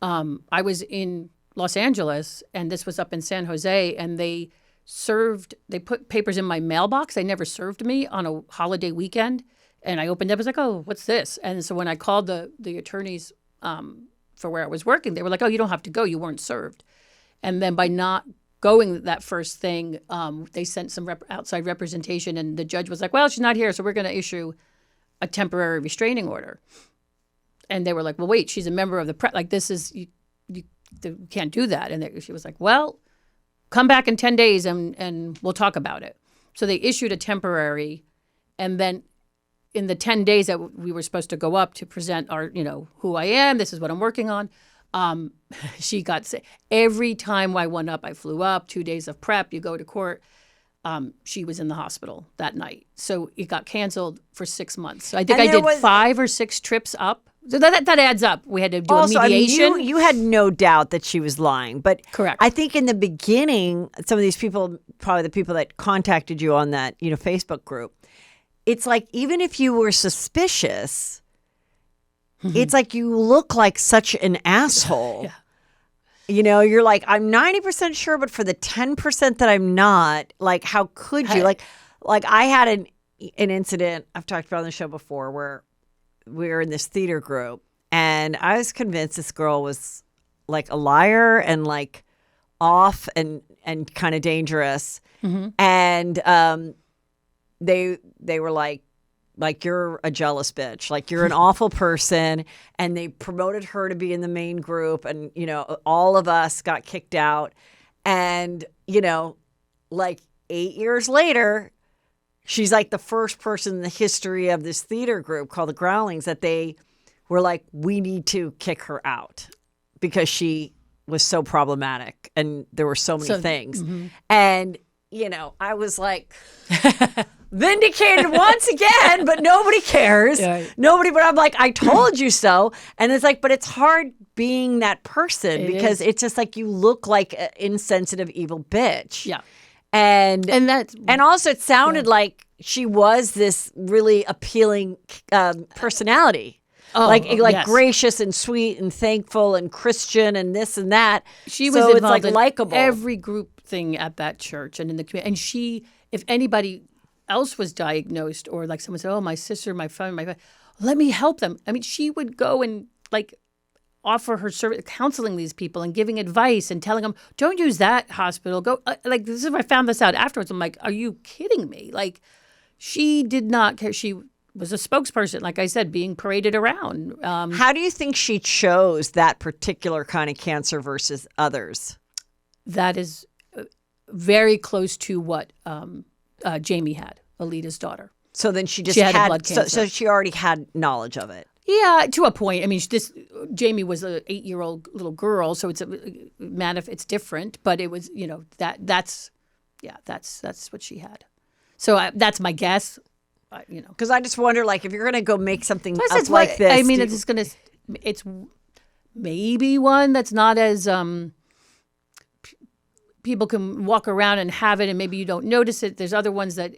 I was in Los Angeles and this was up in San Jose, and they put papers in my mailbox. They never served me on a holiday weekend. And I opened up, I was like, oh, what's this? And so when I called the attorneys for where I was working, they were like, oh, you don't have to go. You weren't served. And then by not going that first thing, they sent some outside representation, and the judge was like, well, she's not here, so we're going to issue a temporary restraining order. And they were like, well, wait, she's a member of the press. Like, this is, you can't do that. And she was like, well, come back in 10 days and we'll talk about it. So they issued a temporary, and then in the 10 days that we were supposed to go up to present our, who I am, this is what I'm working on, she got sick. Every time I went up, I flew up, 2 days of prep, you go to court. she was in the hospital that night. So it got canceled for 6 months. So I think And I there did was- 5 or 6 trips up. So that adds up. We had to do Also, a mediation. I mean, you had no doubt that she was lying, but Correct. I think in the beginning, some of these people, probably the people that contacted you on that, Facebook group, it's like even if you were suspicious, it's like you look like such an asshole. Yeah. You're like, I'm 90% sure, but for the 10% that I'm not, like, how could you? Like I had an incident I've talked about on the show before where we were in this theater group and I was convinced this girl was like a liar and like off and kind of dangerous. And they were like you're a jealous bitch, like you're an awful person, and they promoted her to be in the main group, and all of us got kicked out, and like 8 years later, she's like the first person in the history of this theater group called the Growlings that they were like, we need to kick her out because she was so problematic and there were so many things. And, I was like vindicated once again, but nobody cares. Nobody, but I'm like, I told you so. And it's like, but it's hard being that person because it's just like you look like an insensitive, evil bitch. Yeah. And that's also it sounded like she was this really appealing personality. Yes. Gracious and sweet and thankful and Christian and this and that. She was so involved it's like in likable. every group thing at that church and in the community. And she, if anybody else was diagnosed or like someone said, oh, my sister, my friend, let me help them. I mean, she would go and like offer her service, counseling these people and giving advice and telling them, don't use that hospital. Go like this is. I found this out afterwards. I'm like, are you kidding me? Like, she did not care. She was a spokesperson, like I said, being paraded around. How do you think she chose that particular kind of cancer versus others? That is very close to what Jamie had, Alita's daughter. So then she just had a blood cancer. So she already had knowledge of it. Yeah, to a point. I mean, Jamie was an 8-year-old little girl, so it's different. But it was, that's what she had. So that's my guess. Because I just wonder, like, if you're going to go make something Plus up like this. I mean, it's maybe one that's not as people can walk around and have it, and maybe you don't notice it. There's other ones that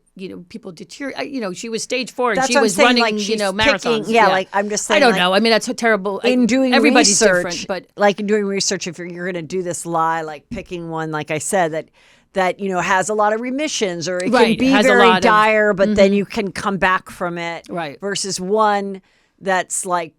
people deteriorate. She was stage 4, and That's she what I'm was saying, running, like, she's marathons. Picking, like I'm just saying. I don't know. I mean, that's a terrible. In doing everybody's research, different, but like in doing research, if you're going to do this lie, like picking one, like I said, that has a lot of remissions, or it can be very dire, but then you can come back from it. Right. Versus one that's like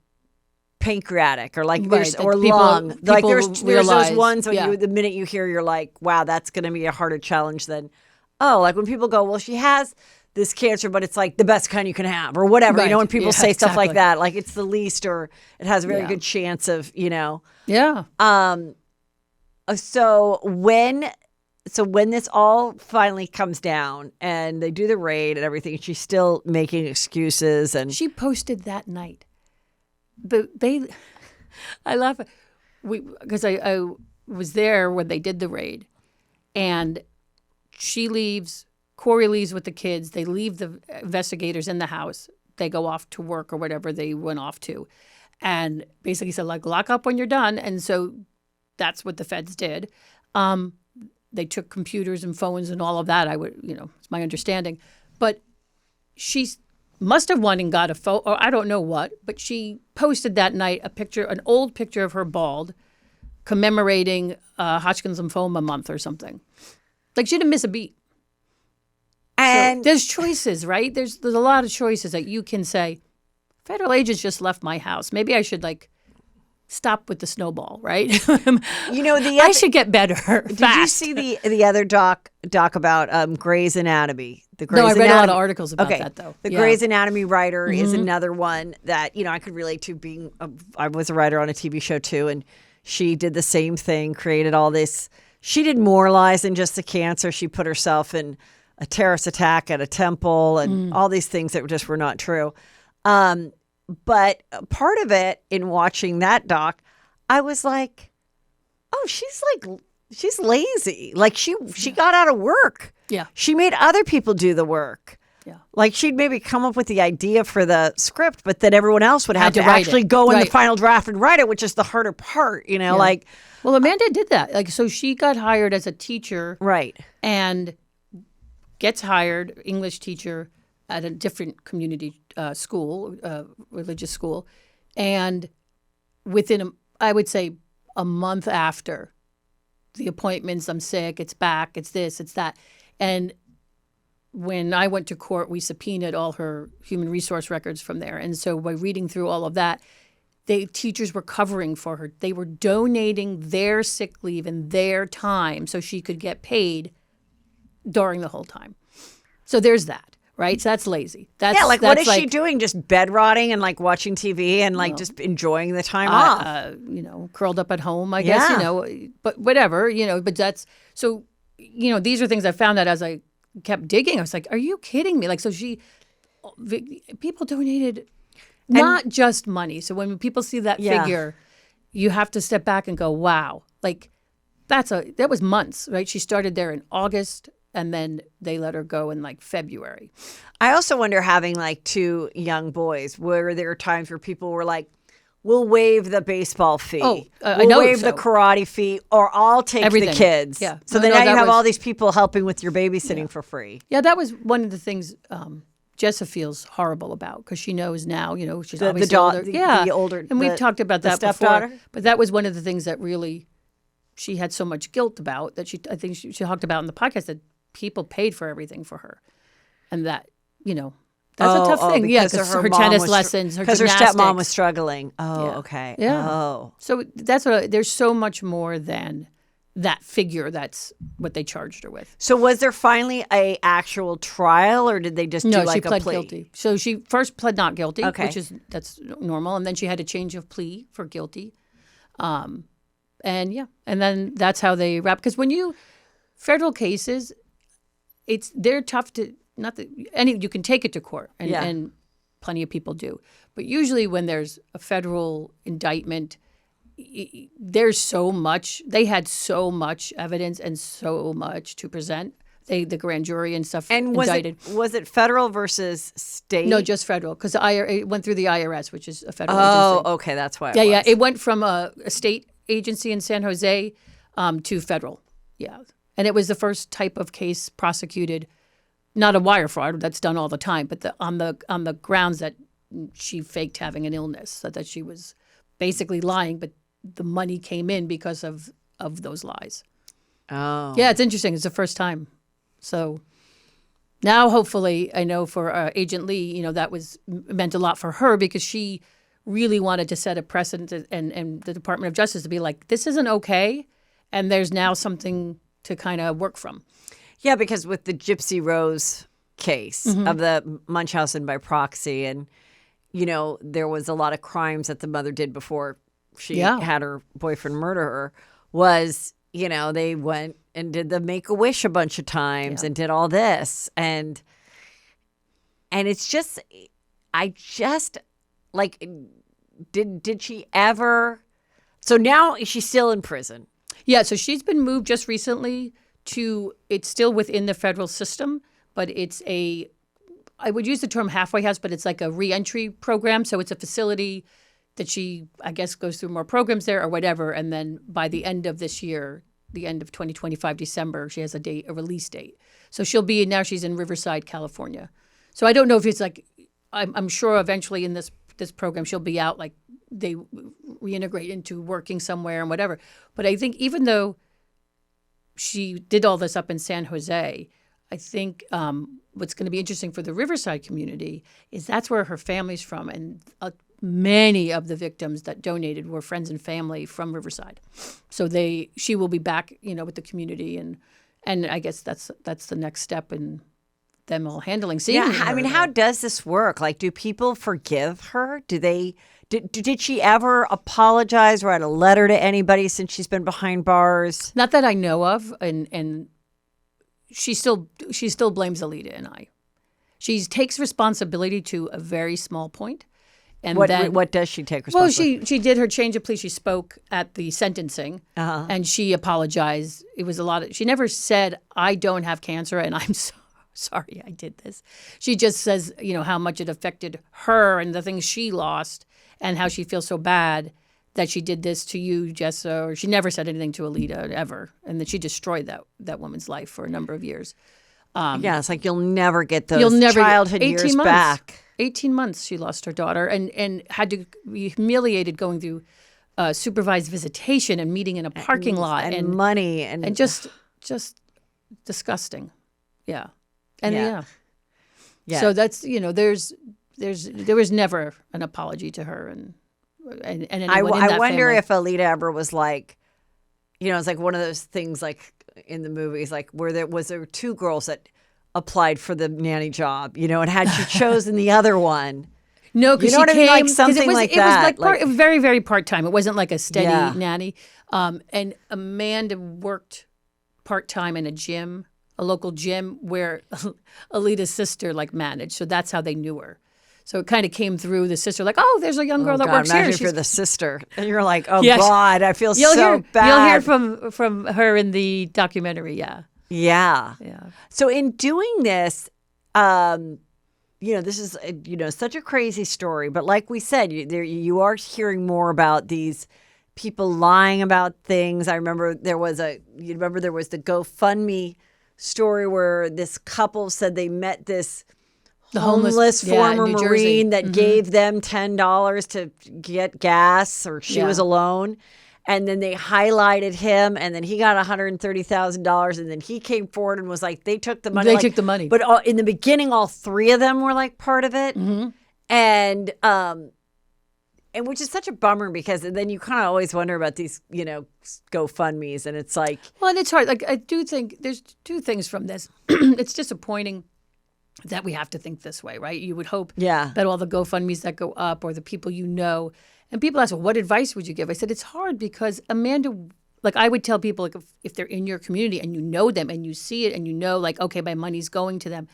pancreatic or like people, lung. Like there's those ones when the minute you hear, you're like, wow, that's going to be a harder challenge than, like when people go, well, she has this cancer, but it's like the best kind you can have or whatever. Right. When people say stuff exactly. like that, like it's the least, or it has a very good chance of, Yeah. So when this all finally comes down and they do the raid and everything, she's still making excuses, and she posted that night. But I laugh because I was there when they did the raid, and she leaves. Corey leaves with the kids. They leave the investigators in the house. They go off to work or whatever they went off to, and basically said, like, lock up when you're done. And so that's what the feds did. They took computers and phones and all of that. It's my understanding. But she must have won and got a photo, or I don't know what, but she posted that night an old picture of her bald, commemorating Hodgkin's lymphoma month or something. Like, she didn't miss a beat. And so there's choices, right? There's a lot of choices that you can say, federal agents just left my house. Maybe I should stop with the snowball, right? I should get better. Did you see the other doc about Grey's Anatomy? No, I read a lot of articles about that though. The Grey's Anatomy writer is another one that I could relate to. I was a writer on a TV show too, and she did the same thing. Created all this. She did more lies than just the cancer. She put herself in a terrorist attack at a temple and all these things that just were not true. But part of it in watching that doc, I was like, oh, she's like she's lazy. Like she got out of work. Yeah. She made other people do the work. Yeah. Like she'd maybe come up with the idea for the script, but then everyone else would have to write actually it. go in the Right. final draft and write it, which is the harder part, like. Well, Amanda did that. Like, so she got hired as a teacher. Right. And gets hired, English teacher, at a different community school, religious school. And within, I would say, a month after the appointments, I'm sick, it's back, it's this, it's that. And when I went to court, we subpoenaed all her human resource records from there. And so by reading through all of that, teachers were covering for her. They were donating their sick leave and their time so she could get paid during the whole time. So there's that, right? So that's lazy. That's what is she doing? Just bed rotting and like watching TV and like just enjoying the time off? Curled up at home, I guess, but whatever, but that's, so, these are things I found out as I kept digging. I was like, are you kidding me? Like, so people donated not just money. So when people see that figure, you have to step back and go, wow, like that was months, right? She started there in August and then they let her go in like February. I also wonder, having like two young boys, where there are times where people were like, we'll waive the baseball fee. Oh, we'll waive the karate fee, or I'll take everything. The kids. Yeah. So then now you have all these people helping with your babysitting for free. Yeah, that was one of the things Jessa feels horrible about, because she knows now, she's obviously older. The older. And we've talked about that stepdaughter. before. But that was one of the things that really she had so much guilt about, that I think she talked about in the podcast, that people paid for everything for her. And that, that's a tough thing. Yeah, because her tennis lessons, her gymnastics. Because her stepmom was struggling. Oh, Yeah. okay. Yeah. Oh. So there's so much more than that figure. That's what they charged her with. So was there finally a actual trial, or did they just do like she pled a plea? guilty. So she first pled not guilty, Okay. that's normal, and then she had a change of plea for guilty. And then that's how they wrap. Because when federal cases, they're tough to, not that you can take it to court, and plenty of people do. But usually when there's a federal indictment, there's so much. They had so much evidence and so much to present. The grand jury and stuff indicted. Was it federal versus state? No, just federal, because it went through the IRS, which is a federal agency. agency. Okay, that's why. Yeah. It went from a state agency in San Jose to federal. Yeah, and it was the first type of case prosecuted, not a wire fraud, that's done all the time, but on the grounds that she faked having an illness, that she was basically lying, but the money came in because of those lies. Oh. Yeah, it's interesting. It's the first time. So now, hopefully, I know for Agent Lee, that meant a lot for her, because she really wanted to set a precedent, and the Department of Justice to be like, this isn't okay, and there's now something to kind of work from. Yeah, because with the Gypsy Rose case of the Munchausen by proxy, and there was a lot of crimes that the mother did before she had her boyfriend murder her. They went and did the Make-A-Wish a bunch of times and did all this, and it's just, did she ever? So now she's still in prison. Yeah, so she's been moved just recently it's still within the federal system, but it's I would use the term halfway house, but it's like a reentry program. So it's a facility that she, I guess, goes through more programs there or whatever. And then by the end of this year, the end of 2025, December, she has a release date. So now she's in Riverside, California. So I don't know if it's like, I'm sure eventually in this program, she'll be out, like they reintegrate into working somewhere and whatever. But I think even though she did all this up in San Jose, I think what's going to be interesting for the Riverside community is that's where her family's from. And many of the victims that donated were friends and family from Riverside. So she will be back, with the community. And I guess that's the next step in them all handling. How does this work? Like, do people forgive her? Did she ever apologize, write a letter to anybody since she's been behind bars? Not that I know of, and she still blames Alita and I. She takes responsibility to a very small point, And what does she take well, responsibility? she did her change of plea. She spoke at the sentencing, and she apologized. It was a lot of. She never said, "I don't have cancer," and I'm so sorry I did this. She just says, how much it affected her and the things she lost, and how she feels so bad that she did this to you, Jessa. Or she never said anything to Alita ever, and that she destroyed that woman's life for a number of years. Yeah, it's like you'll never get those childhood years back. 18 months she lost her daughter and had to be humiliated going through supervised visitation and meeting in a parking lot. And money. And just disgusting. Yeah. And yeah. So that's, there was never an apology to her and anyone in that wonder family. if Alita ever was like, it's like one of those things like in the movies, like where there were two girls that applied for the nanny job, and had she chosen the other one. No, because you know what I mean? Like something it was, like it that. It was very, very part-time. It wasn't like a steady nanny. And Amanda worked part-time in a local gym where Alita's sister managed. So that's how they knew her. So it kind of came through the sister, like, oh, there's a young girl that works here. Imagine if you're the sister, and you're like, oh God, I feel so bad. You'll hear from her in the documentary. Yeah. Yeah. So in doing this, this is such a crazy story. But like we said, you are hearing more about these people lying about things. I remember there was the GoFundMe story where this couple said they met this homeless former Marine that gave them $10 to get gas, or she was alone. And then they highlighted him, and then he got $130,000, and then he came forward and was like, they took the money. They took the money. But in the beginning, all three of them were part of it. Mm-hmm. And which is such a bummer, because then you kind of always wonder about these, GoFundMes, and it's like. Well, and it's hard. I do think there's two things from this. It's disappointing that we have to think this way, right? You would hope that all the GoFundMes that go up, or the people and people ask, well, what advice would you give? I said, it's hard because Amanda, I would tell people, if they're in your community and you know them and you see it and okay, my money's going to them.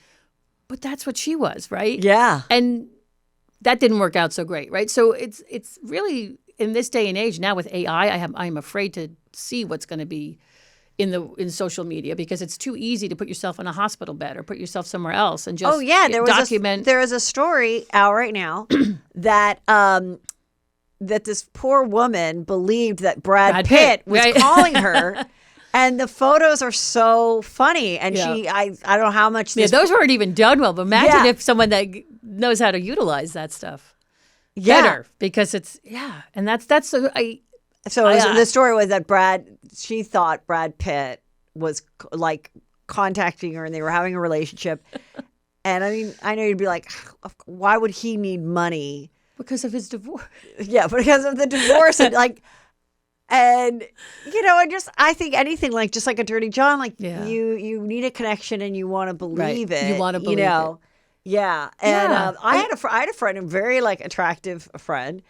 But that's what she was, right? Yeah. And that didn't work out so great, right? So it's really, in this day and age now with AI, I'm afraid to see what's going to be in social media, because it's too easy to put yourself in a hospital bed or put yourself somewhere else and just document. There is a story out right now that that this poor woman believed that Brad Pitt was calling her. And the photos are so funny. And I don't know how much. Those weren't even done well. But imagine if someone that knows how to utilize that stuff better, because it's, and that's the story was that she thought Brad Pitt was contacting her, and they were having a relationship. And I mean, I know you'd be like, why would he need money? Because of his divorce. Yeah, because of the divorce. And I think anything just like a Dirty John, you need a connection and you want to believe it. You want to believe it. Yeah. And I had a friend, a very attractive friend,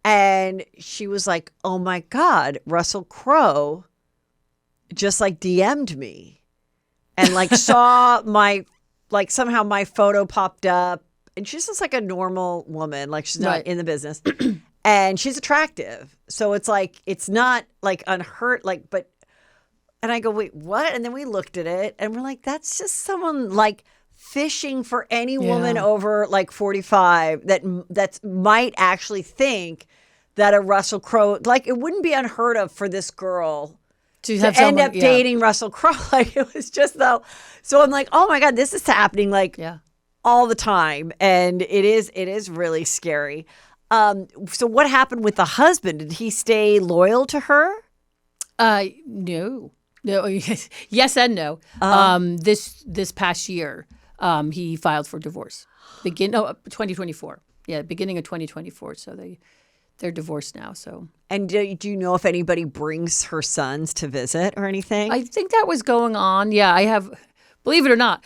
and she was like, oh my God, Russell Crowe just DM'd me and saw my, somehow my photo popped up. And she's just a normal woman. She's not in the business. And she's attractive. So it's it's not unhurt, but, and I go, wait, what? And then we looked at it and we're like, that's just someone fishing for any woman over 45 that might actually think that a Russell Crowe, it wouldn't be unheard of for this girl to end up dating Russell Crowe. It was just though. So I'm like, oh my God, this is happening all the time. And it is really scary. So what happened with the husband? Did he stay loyal to her? No. Yes and no. This past year, he filed for divorce. 2024. Yeah, beginning of 2024. So they're divorced now. So. And do you know if anybody brings her sons to visit or anything? I think that was going on. Yeah, I have. Believe it or not,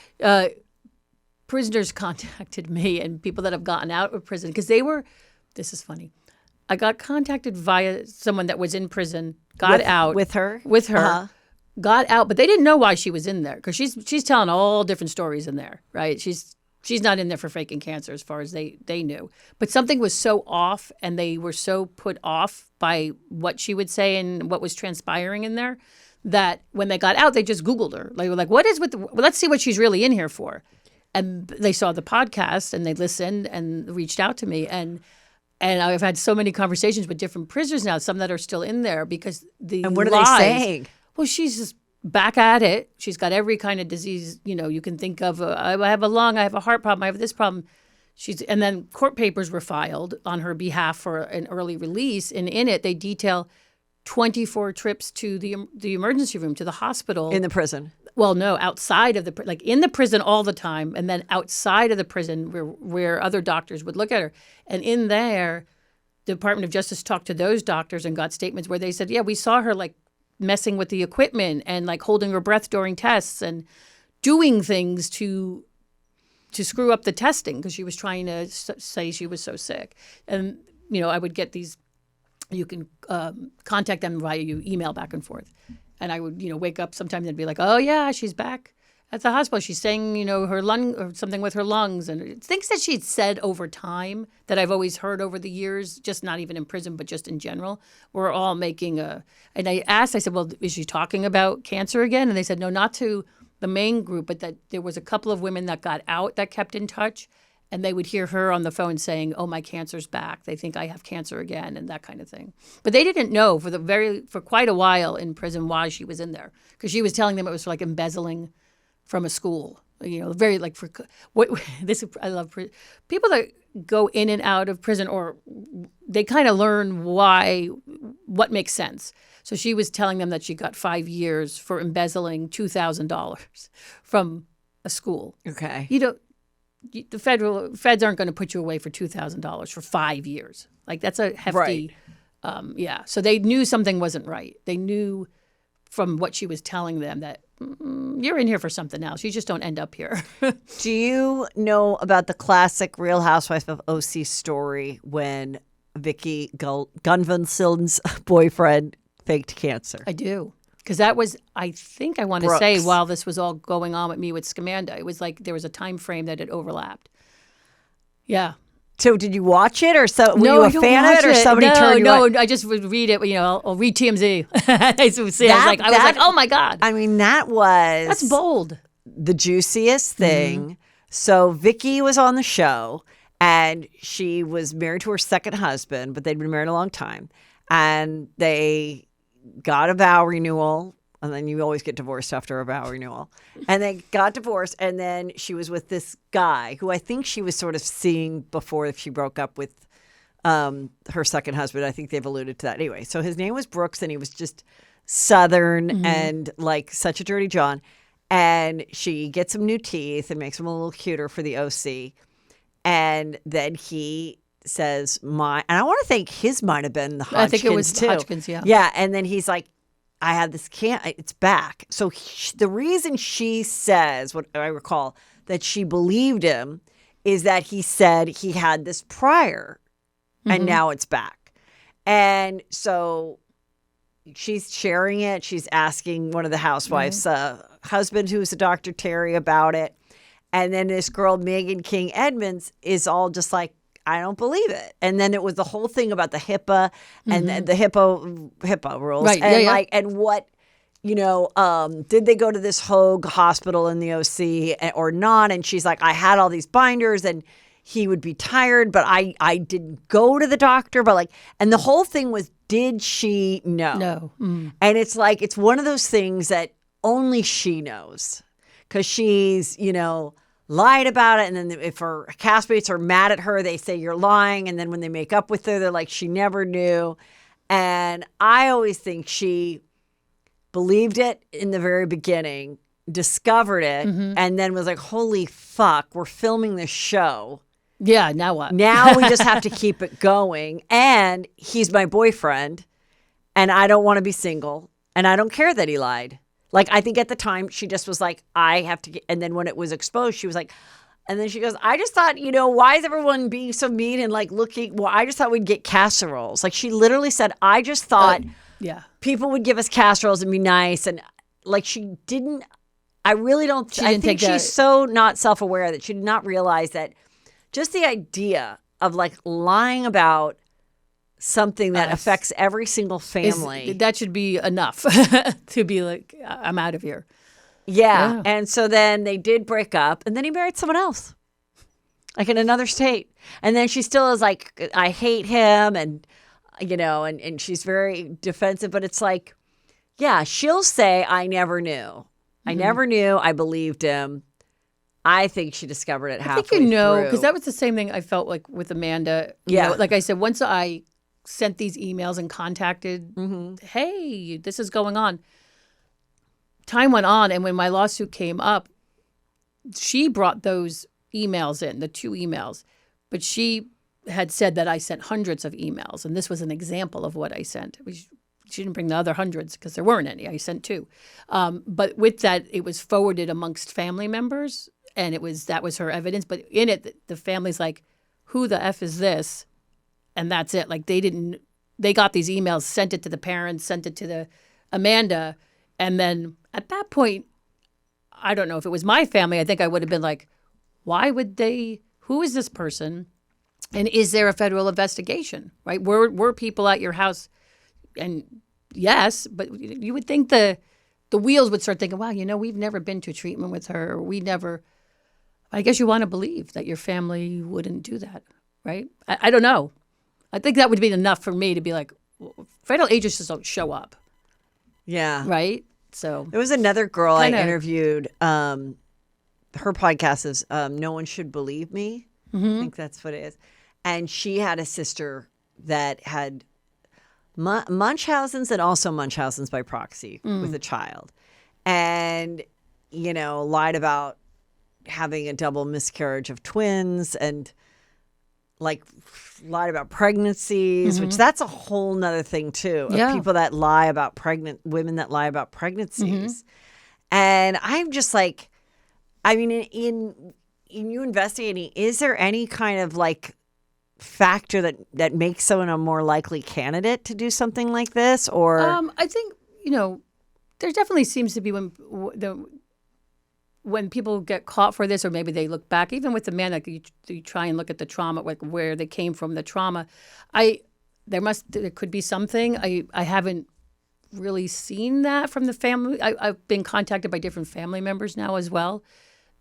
prisoners contacted me, and people that have gotten out of prison, because they were. This is funny. I got contacted via someone that was in prison, got out with her, got out, but they didn't know why she was in there, because she's telling all different stories in there, right? She's she's not in there for faking cancer as far as they knew. But something was so off, and they were so put off by what she would say and what was transpiring in there, that when they got out, they just Googled her. They were like, what is with let's see what she's really in here for. And they saw the podcast, and they listened and reached out to me. And I've had so many conversations with different prisoners now, some that are still in there, because the And what are lies, they saying? Well, she's just back at it. She's got every kind of disease, you can think of. I have a lung, I have a heart problem, I have this problem. And then court papers were filed on her behalf for an early release. And in it, they detail 24 trips to the emergency room, to the hospital. In the prison. Well, no, outside of like in the prison all the time, and then outside of the prison where other doctors would look at her. And in there, the Department of Justice talked to those doctors and got statements where they said, yeah, we saw her like messing with the equipment and like holding her breath during tests and doing things to screw up the testing because she was trying to say she was so sick. And, I would get these, you can contact them via email back and forth. And I would, wake up sometimes and be like, oh, yeah, she's back at the hospital. She's saying, her lung or something with her lungs. And things that she'd said over time that I've always heard over the years, just not even in prison, but just in general, were all making and I asked, I said, well, is she talking about cancer again? And they said, no, not to the main group, but that there was a couple of women that got out that kept in touch. And they would hear her on the phone saying, oh, my cancer's back. They think I have cancer again and that kind of thing. But they didn't know for quite a while in prison why she was in there. Because she was telling them it was for like embezzling from a school. Very like for this. I love people that go in and out of prison, or they kind of learn what makes sense. So she was telling them that she got 5 years for embezzling $2,000 from a school. Okay. The feds aren't going to put you away for $2,000 for 5 years. Like that's a hefty, right. So they knew something wasn't right. They knew from what she was telling them that you're in here for something else. You just don't end up here. Do you know about the classic Real Housewives of OC story when Vicky Gunvalson's boyfriend faked cancer? I do. Because that was, I think I want to say, while this was all going on with me with Scamanda, it was like there was a time frame that it overlapped. Yeah. So did you watch it, or were no, you a I don't fan of watch it, or somebody turned you on? No, I just would read it. I'll read TMZ. I was like, oh my God. I mean, that's bold. The juiciest thing. Mm-hmm. So Vicky was on the show, and she was married to her second husband, but they'd been married a long time, and they got a vow renewal, and then you always get divorced after a vow renewal. And they got divorced, and then she was with this guy who I think she was sort of seeing before she broke up with her second husband. I think they've alluded to that. Anyway, so his name was Brooks, and he was just Southern and like such a dirty John. And she gets him new teeth and makes him a little cuter for the OC. And then he says, and I want to think his might have been the Hodgkins, I think it was too. Hodgkins, yeah. Yeah, and then he's like, I had this it's back. So the reason she says, what I recall, that she believed him is that he said he had this prior, and now it's back. And so she's sharing it. She's asking one of the housewives' husband, who's a Dr. Terry, about it. And then this girl, Megan King Edmonds, is all just like, I don't believe it. And then it was the whole thing about the HIPAA and the HIPAA rules. Right. And and what, did they go to this Hoag hospital in the OC or not? And she's like, I had all these binders and he would be tired, but I didn't go to the doctor. But and the whole thing was, did she know? No. Mm. And it's like, it's one of those things that only she knows, because she's, lied about it. And then if her castmates are mad at her, they say you're lying. And then when they make up with her, they're like, she never knew. And I always think she believed it in the very beginning, discovered it, and then was like, holy fuck, we're filming this show. Yeah, now what? Now we just have to keep it going. And he's my boyfriend, and I don't want to be single, and I don't care that he lied. I think at the time she just was like, I have to get, and then when it was exposed, she was like, and then she goes, I just thought, why is everyone being so mean and looking, well, I just thought we'd get casseroles. She literally said, I just thought people would give us casseroles and be nice. And she didn't I really don't. I think she's so not self-aware that she did not realize that just the idea of like lying about something that affects every single family. That should be enough to be like, I'm out of here. Yeah. And so then they did break up, and then he married someone else, like in another state. And then she still is like, I hate him, and and she's very defensive. But it's like, yeah, she'll say, I never knew. I never knew. I believed him. I think she discovered it halfway through. Because that was the same thing I felt like with Amanda. Yeah. Like I said, once I sent these emails and contacted, hey, this is going on. Time went on, and when my lawsuit came up, she brought those emails in, the 2 emails, but she had said that I sent hundreds of emails, and this was an example of what I sent. She didn't bring the other hundreds because there weren't any. I sent 2. But with that, it was forwarded amongst family members, and that was her evidence. But in it, the family's like, who the F is this? And that's it. Like they got these emails, sent it to the parents, sent it to the Amanda. And then at that point, I don't know if it was my family, I think I would have been like, who is this person? And is there a federal investigation, right? Were people at your house? And yes, but you would think the wheels would start thinking, wow, we've never been to treatment with her. Or I guess you want to believe that your family wouldn't do that, right? I don't know. I think that would be enough for me to be like, federal agents just don't show up. Yeah. Right? So there was another girl I interviewed. Her podcast is No One Should Believe Me. I think that's what it is. And she had a sister that had Munchausen's and also Munchausen's by proxy with a child. And, lied about having a double miscarriage of twins and like lied about pregnancies, which that's a whole nother thing too. Of people that lie about women that lie about pregnancies. And I'm just like, I mean, in you investigating, is there any kind of like factor that makes someone a more likely candidate to do something like this? Or I think, there definitely seems to be when people get caught for this, or maybe they look back, even with the man, like you try and look at the trauma, like where they came from, the trauma. There could be something. I haven't really seen that from the family. I've been contacted by different family members now as well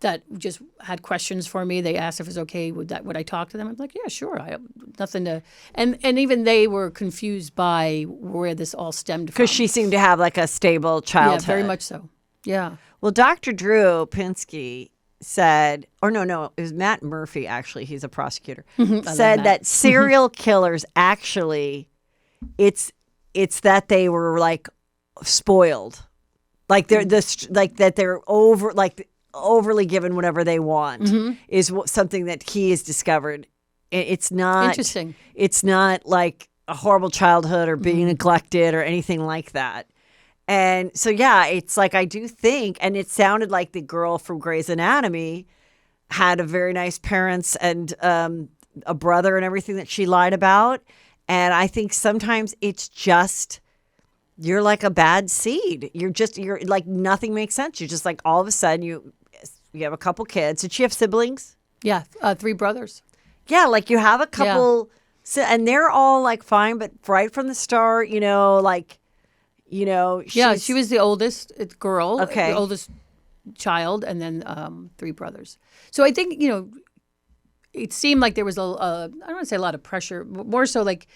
that just had questions for me. They asked if it's okay, would I talk to them? I'm like, yeah, sure. I have nothing to, and even they were confused by where this all stemmed from. Because she seemed to have like a stable childhood. Yeah, very much so. Yeah. Well, Dr. Drew Pinsky said, or no, it was Matt Murphy, actually, he's a prosecutor, said that serial killers actually, it's that they were like spoiled. Like they're overly given whatever they want is something that he has discovered. It's not interesting. It's not like a horrible childhood or being neglected or anything like that. And so, yeah, it's like I do think, and it sounded like the girl from Grey's Anatomy had a very nice parents and a brother and everything that she lied about. And I think sometimes it's just, you're like a bad seed. You're like, nothing makes sense. You're just like, all of a sudden you have a couple kids. Did she have siblings? Yeah, 3 brothers. Yeah, like you have a couple, and they're all like fine, but right from the start, she was the oldest girl, okay, the oldest child, and then 3 brothers. So I think, it seemed like there was I don't want to say a lot of pressure, more so like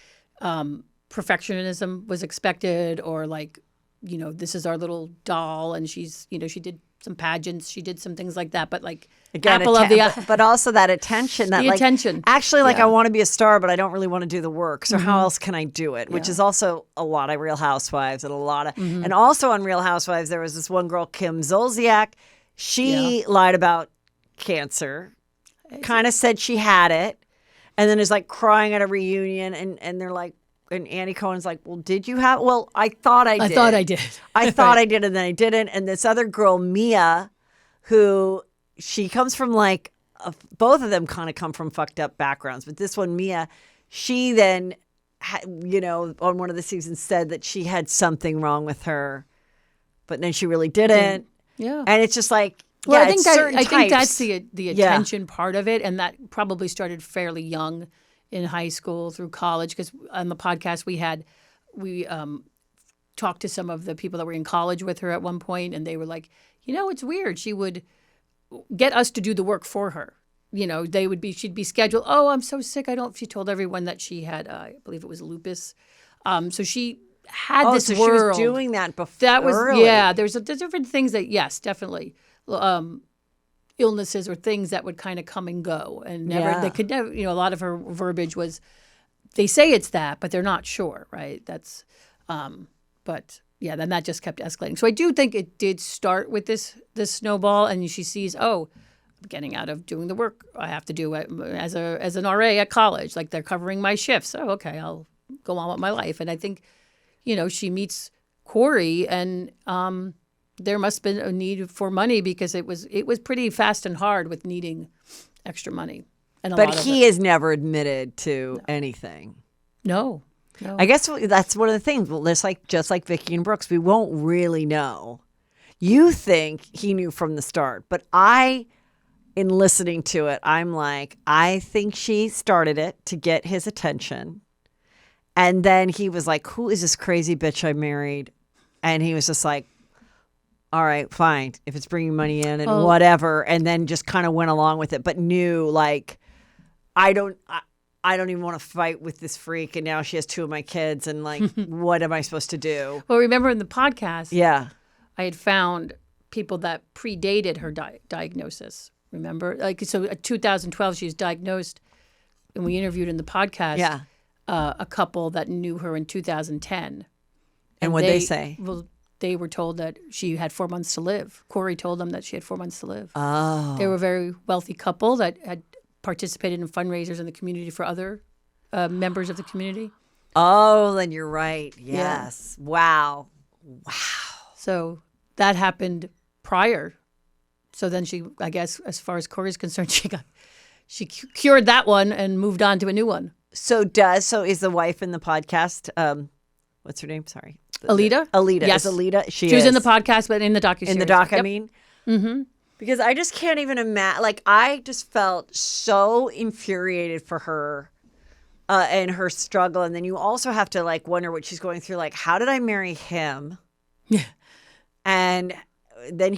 perfectionism was expected, or like, this is our little doll, and she's, she did some pageants, she did some things like that, but like again, apple of the eye. But also that attention, that attention. Actually, like I want to be a star, but I don't really want to do the work. So how else can I do it? Which is also a lot of Real Housewives and a lot of, and also on Real Housewives, there was this one girl, Kim Zolciak. She lied about cancer, kind of said she had it, and then is like crying at a reunion, and they're like, and Andy Cohen's like, well, did you have? Well, I thought I did. I thought I did. I thought I did, and then I didn't. And this other girl, Mia, who she comes from like, both of them kind of come from fucked up backgrounds. But this one, Mia, she then, on one of the seasons said that she had something wrong with her, but then she really didn't. Yeah. And it's just like, Well, yeah, I think it's that certain I think types. that's the attention part of it, and that probably started fairly young in high school through college. Because on the podcast we talked to some of the people that were in college with her at one point, and they were like, it's weird. She would get us to do the work for her. She'd be scheduled. Oh, I'm so sick. She told everyone that she had, I believe it was lupus. So she had this so world. she was doing that before. That was early. There's different things that definitely illnesses or things that would kind of come and go and never they could never. A lot of her verbiage was they say it's that, but they're not sure, right? That's but yeah, then that just kept escalating. So I do think it did start with this snowball, and she sees, oh, I'm getting out of doing the work I have to do as an RA at college. Like they're covering my shifts. Oh, okay, I'll go on with my life. And I think, she meets Corey, and there must have been a need for money because it was pretty fast and hard with needing extra money. And But he has never admitted to anything. No. I guess that's one of the things. Well, just like Vicky and Brooks, we won't really know. You think he knew from the start, but in listening to it, I'm like, I think she started it to get his attention. And then he was like, who is this crazy bitch I married? And he was just like, all right, fine. If it's bringing money in and whatever. And then just kind of went along with it, but knew like, I don't even want to fight with this freak. And now she has 2 of my kids. And like, what am I supposed to do? Well, remember in the podcast, Yeah, I had found people that predated her diagnosis. Remember? So in 2012, she was diagnosed, and we interviewed in the podcast a couple that knew her in 2010. And what'd they say? Well, they were told that she had 4 months to live. Corey told them that she had 4 months to live. Oh. They were a very wealthy couple that had participated in fundraisers in the community for other members of the community. Oh, then you're right. Yes. Yeah. Wow. So that happened prior. So then she, I guess, as far as Corey's concerned, she cured that one and moved on to a new one. So is the wife in the podcast? What's her name? Sorry, Alita. Alita. Yes, is Alita. She was is in the podcast, but in the docuseries. In the doc, yep. I mean. Mm-hmm. Because I just can't even imagine. Like, I just felt so infuriated for her and her struggle. And then you also have to like wonder what she's going through. Like, how did I marry him? Yeah. And then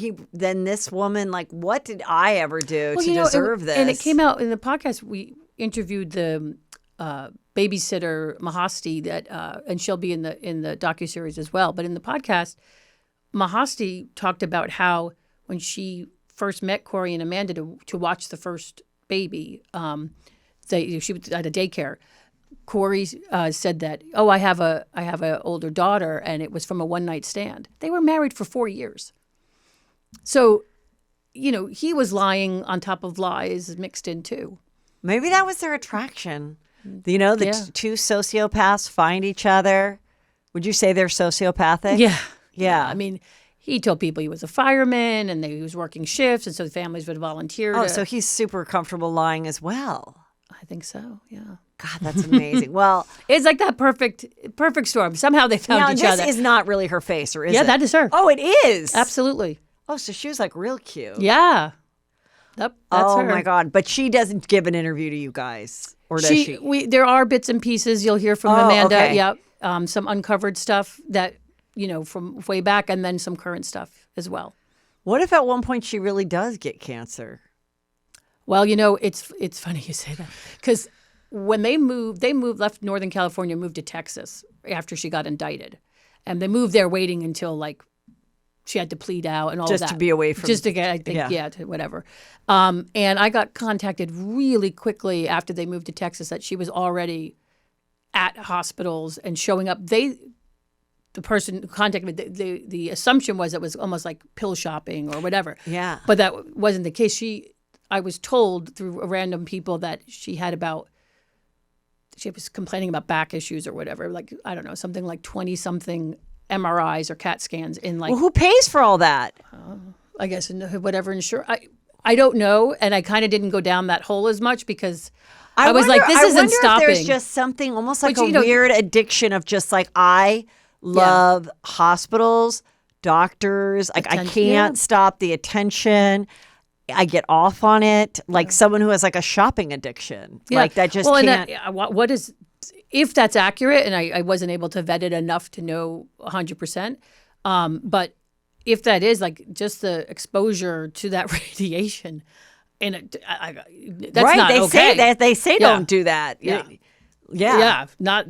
this woman, like, what did I ever do to deserve this? And it came out in the podcast. We interviewed the babysitter Mahasti and she'll be in the docuseries as well. But in the podcast, Mahasti talked about how when she first met Corey and Amanda to watch the first baby, she was at a daycare. Corey said that, I have a older daughter, and it was from a one-night stand. They were married for 4 years. So, he was lying on top of lies mixed in too. Maybe that was their attraction. Two sociopaths find each other. Would you say they're sociopathic? Yeah. Yeah. I mean, he told people he was a fireman and he was working shifts, and so the families would volunteer. Oh, so he's super comfortable lying as well. I think so, yeah. God, that's amazing. Well, it's like that perfect storm. Somehow they found each other. This is not really her face, or is it? Yeah, that is her. Oh, it is? Absolutely. Oh, so she was like real cute. Yeah. That's her. Oh my God. But she doesn't give an interview to you guys, or does she? There are bits and pieces you'll hear from Amanda. Okay. Yep. Some uncovered stuff that, from way back, and then some current stuff as well. What if at one point she really does get cancer? Well, it's funny you say that, because when they left Northern California, moved to Texas after she got indicted, and they moved there waiting until like she had to plead out and all just that. To be away from, just to get, I think, to whatever. And I got contacted really quickly after they moved to Texas that she was already at hospitals and showing up. The person who contacted me, the assumption was it was almost like pill shopping or whatever. Yeah. But that wasn't the case. I was told through random people that she was complaining about back issues or whatever. Like, I don't know, something like 20-something MRIs or CAT scans in like. Well, who pays for all that? I guess whatever insurance. I don't know. And I kind of didn't go down that hole as much because I was like, this isn't stopping. If there's just something almost like a weird addiction of just like, I love hospitals doctors. Like I Attention, can't yeah. stop the attention. I get off on it. Like someone who has like a shopping addiction. Yeah. Like that just well, can't. And what is, if that's accurate, and I wasn't able to vet it enough to know 100%, but if that is like just the exposure to that radiation, and that's right. not They okay. say that. They say Yeah. don't do that. Yeah. Yeah. Not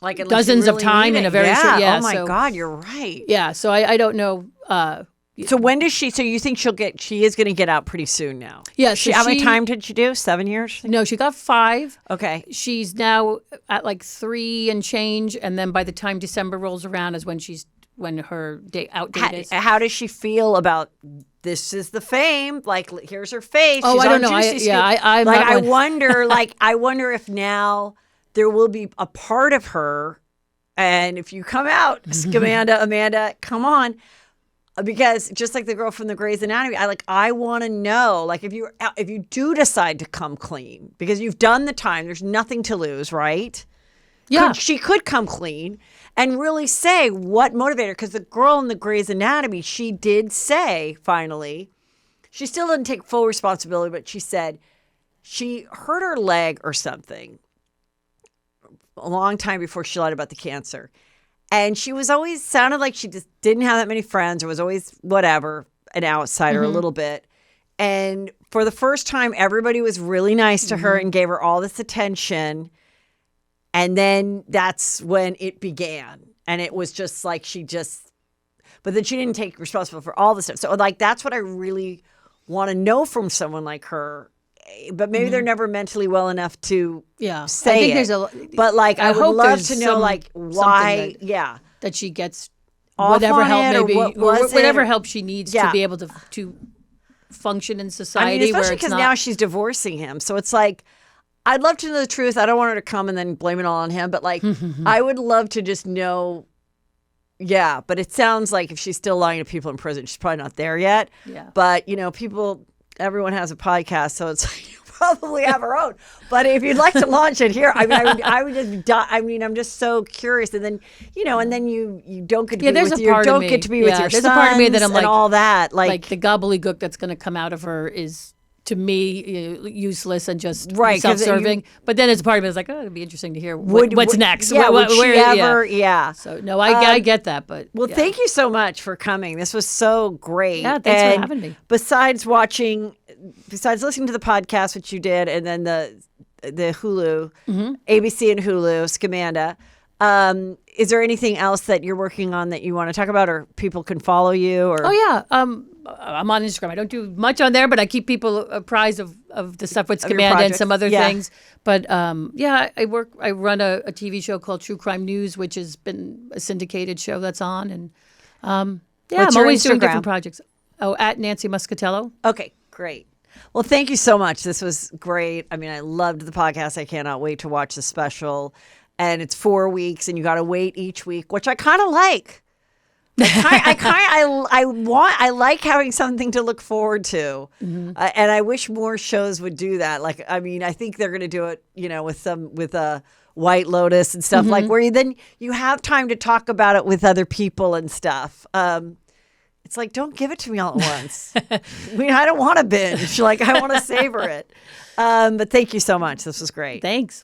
Like unless you dozens of really time need in it. a very yeah. short. Yeah. Oh my so, God, you're right. Yeah. So I don't know. So when does she? So you think she is going to get out pretty soon now? Yeah. How many time did she do? 7 years? No, she got 5. Okay. She's now at like 3 and change, and then by the time December rolls around is when her out date is. How does she feel about this? Is the fame like? Here's her face. Oh, She's I don't on know. Juicy Scoop. I'm like not I one- wonder. I wonder if now there will be a part of her, and if you come out, Scamanda, Amanda, come on. Because just like the girl from the Grey's Anatomy, I want to know, like if you do decide to come clean because you've done the time, there's nothing to lose, right? Yeah. She could come clean and really say what motivated her. Because the girl in the Grey's Anatomy, she did say finally, she still didn't take full responsibility, but she said she hurt her leg or something a long time before she lied about the cancer. And she was always sounded like she just didn't have that many friends or was always whatever, an outsider a little bit. And for the first time, everybody was really nice to her and gave her all this attention. And then that's when it began. And it was just like but then she didn't take responsibility for all the stuff. So like, that's what I really want to know from someone like her. But maybe they're never mentally well enough to say I think it. there's But like, I would hope love there's to know like why. that she gets Off whatever on help it, or maybe what was whatever it? help she needs Yeah. to be able to function in I society. mean, especially where it's because not, now she's divorcing him. So it's like, I'd love to know the truth. I don't want her to come and then blame it all on him. But like, I would love to just know. Yeah, but it sounds like if she's still lying to people in prison, she's probably not there yet. Yeah. But, everyone has a podcast, so it's like you probably have her own. But if you'd like to launch it here, I would just die. I mean, I'm just so curious. And then, and then you don't get to be there's with a your, part of don't me. get to be with your There's sons a part of me that I'm and like all that. like the gobbledygook that's going to come out of her is, to me, useless and just Right, 'cause self-serving. But then there's a part of me that's like, oh, it'd be interesting to hear Would- what's would- next. Yeah, would she where- ever? Yeah. So no, I get that, but Well, thank you so much for coming. This was so great. Yeah, thanks for And having me. Besides listening to the podcast, which you did, and then the Hulu, ABC and Hulu, Scamanda, is there anything else that you're working on that you want to talk about, or people can follow you? Or Oh yeah, I'm on Instagram. I don't do much on there, but I keep people apprised of the stuff with Of your Scamanda and projects. some other Yeah. things. But I run a TV show called True Crime News, which has been a syndicated show that's on, and What's I'm your always doing Instagram? different projects. Oh, at Nancy Moscatiello. Okay, great. Well, thank you so much. This was great. I mean, I loved the podcast. I cannot wait to watch the special. And it's 4 weeks, and you got to wait each week, which I kind of like. I like having something to look forward to, and I wish more shows would do that. Like, I mean, I think they're going to do it, with White Lotus and stuff like where you have time to talk about it with other people and stuff. It's like, don't give it to me all at once. I don't want to binge. Like, I want to savor it. But thank you so much. This was great. Thanks.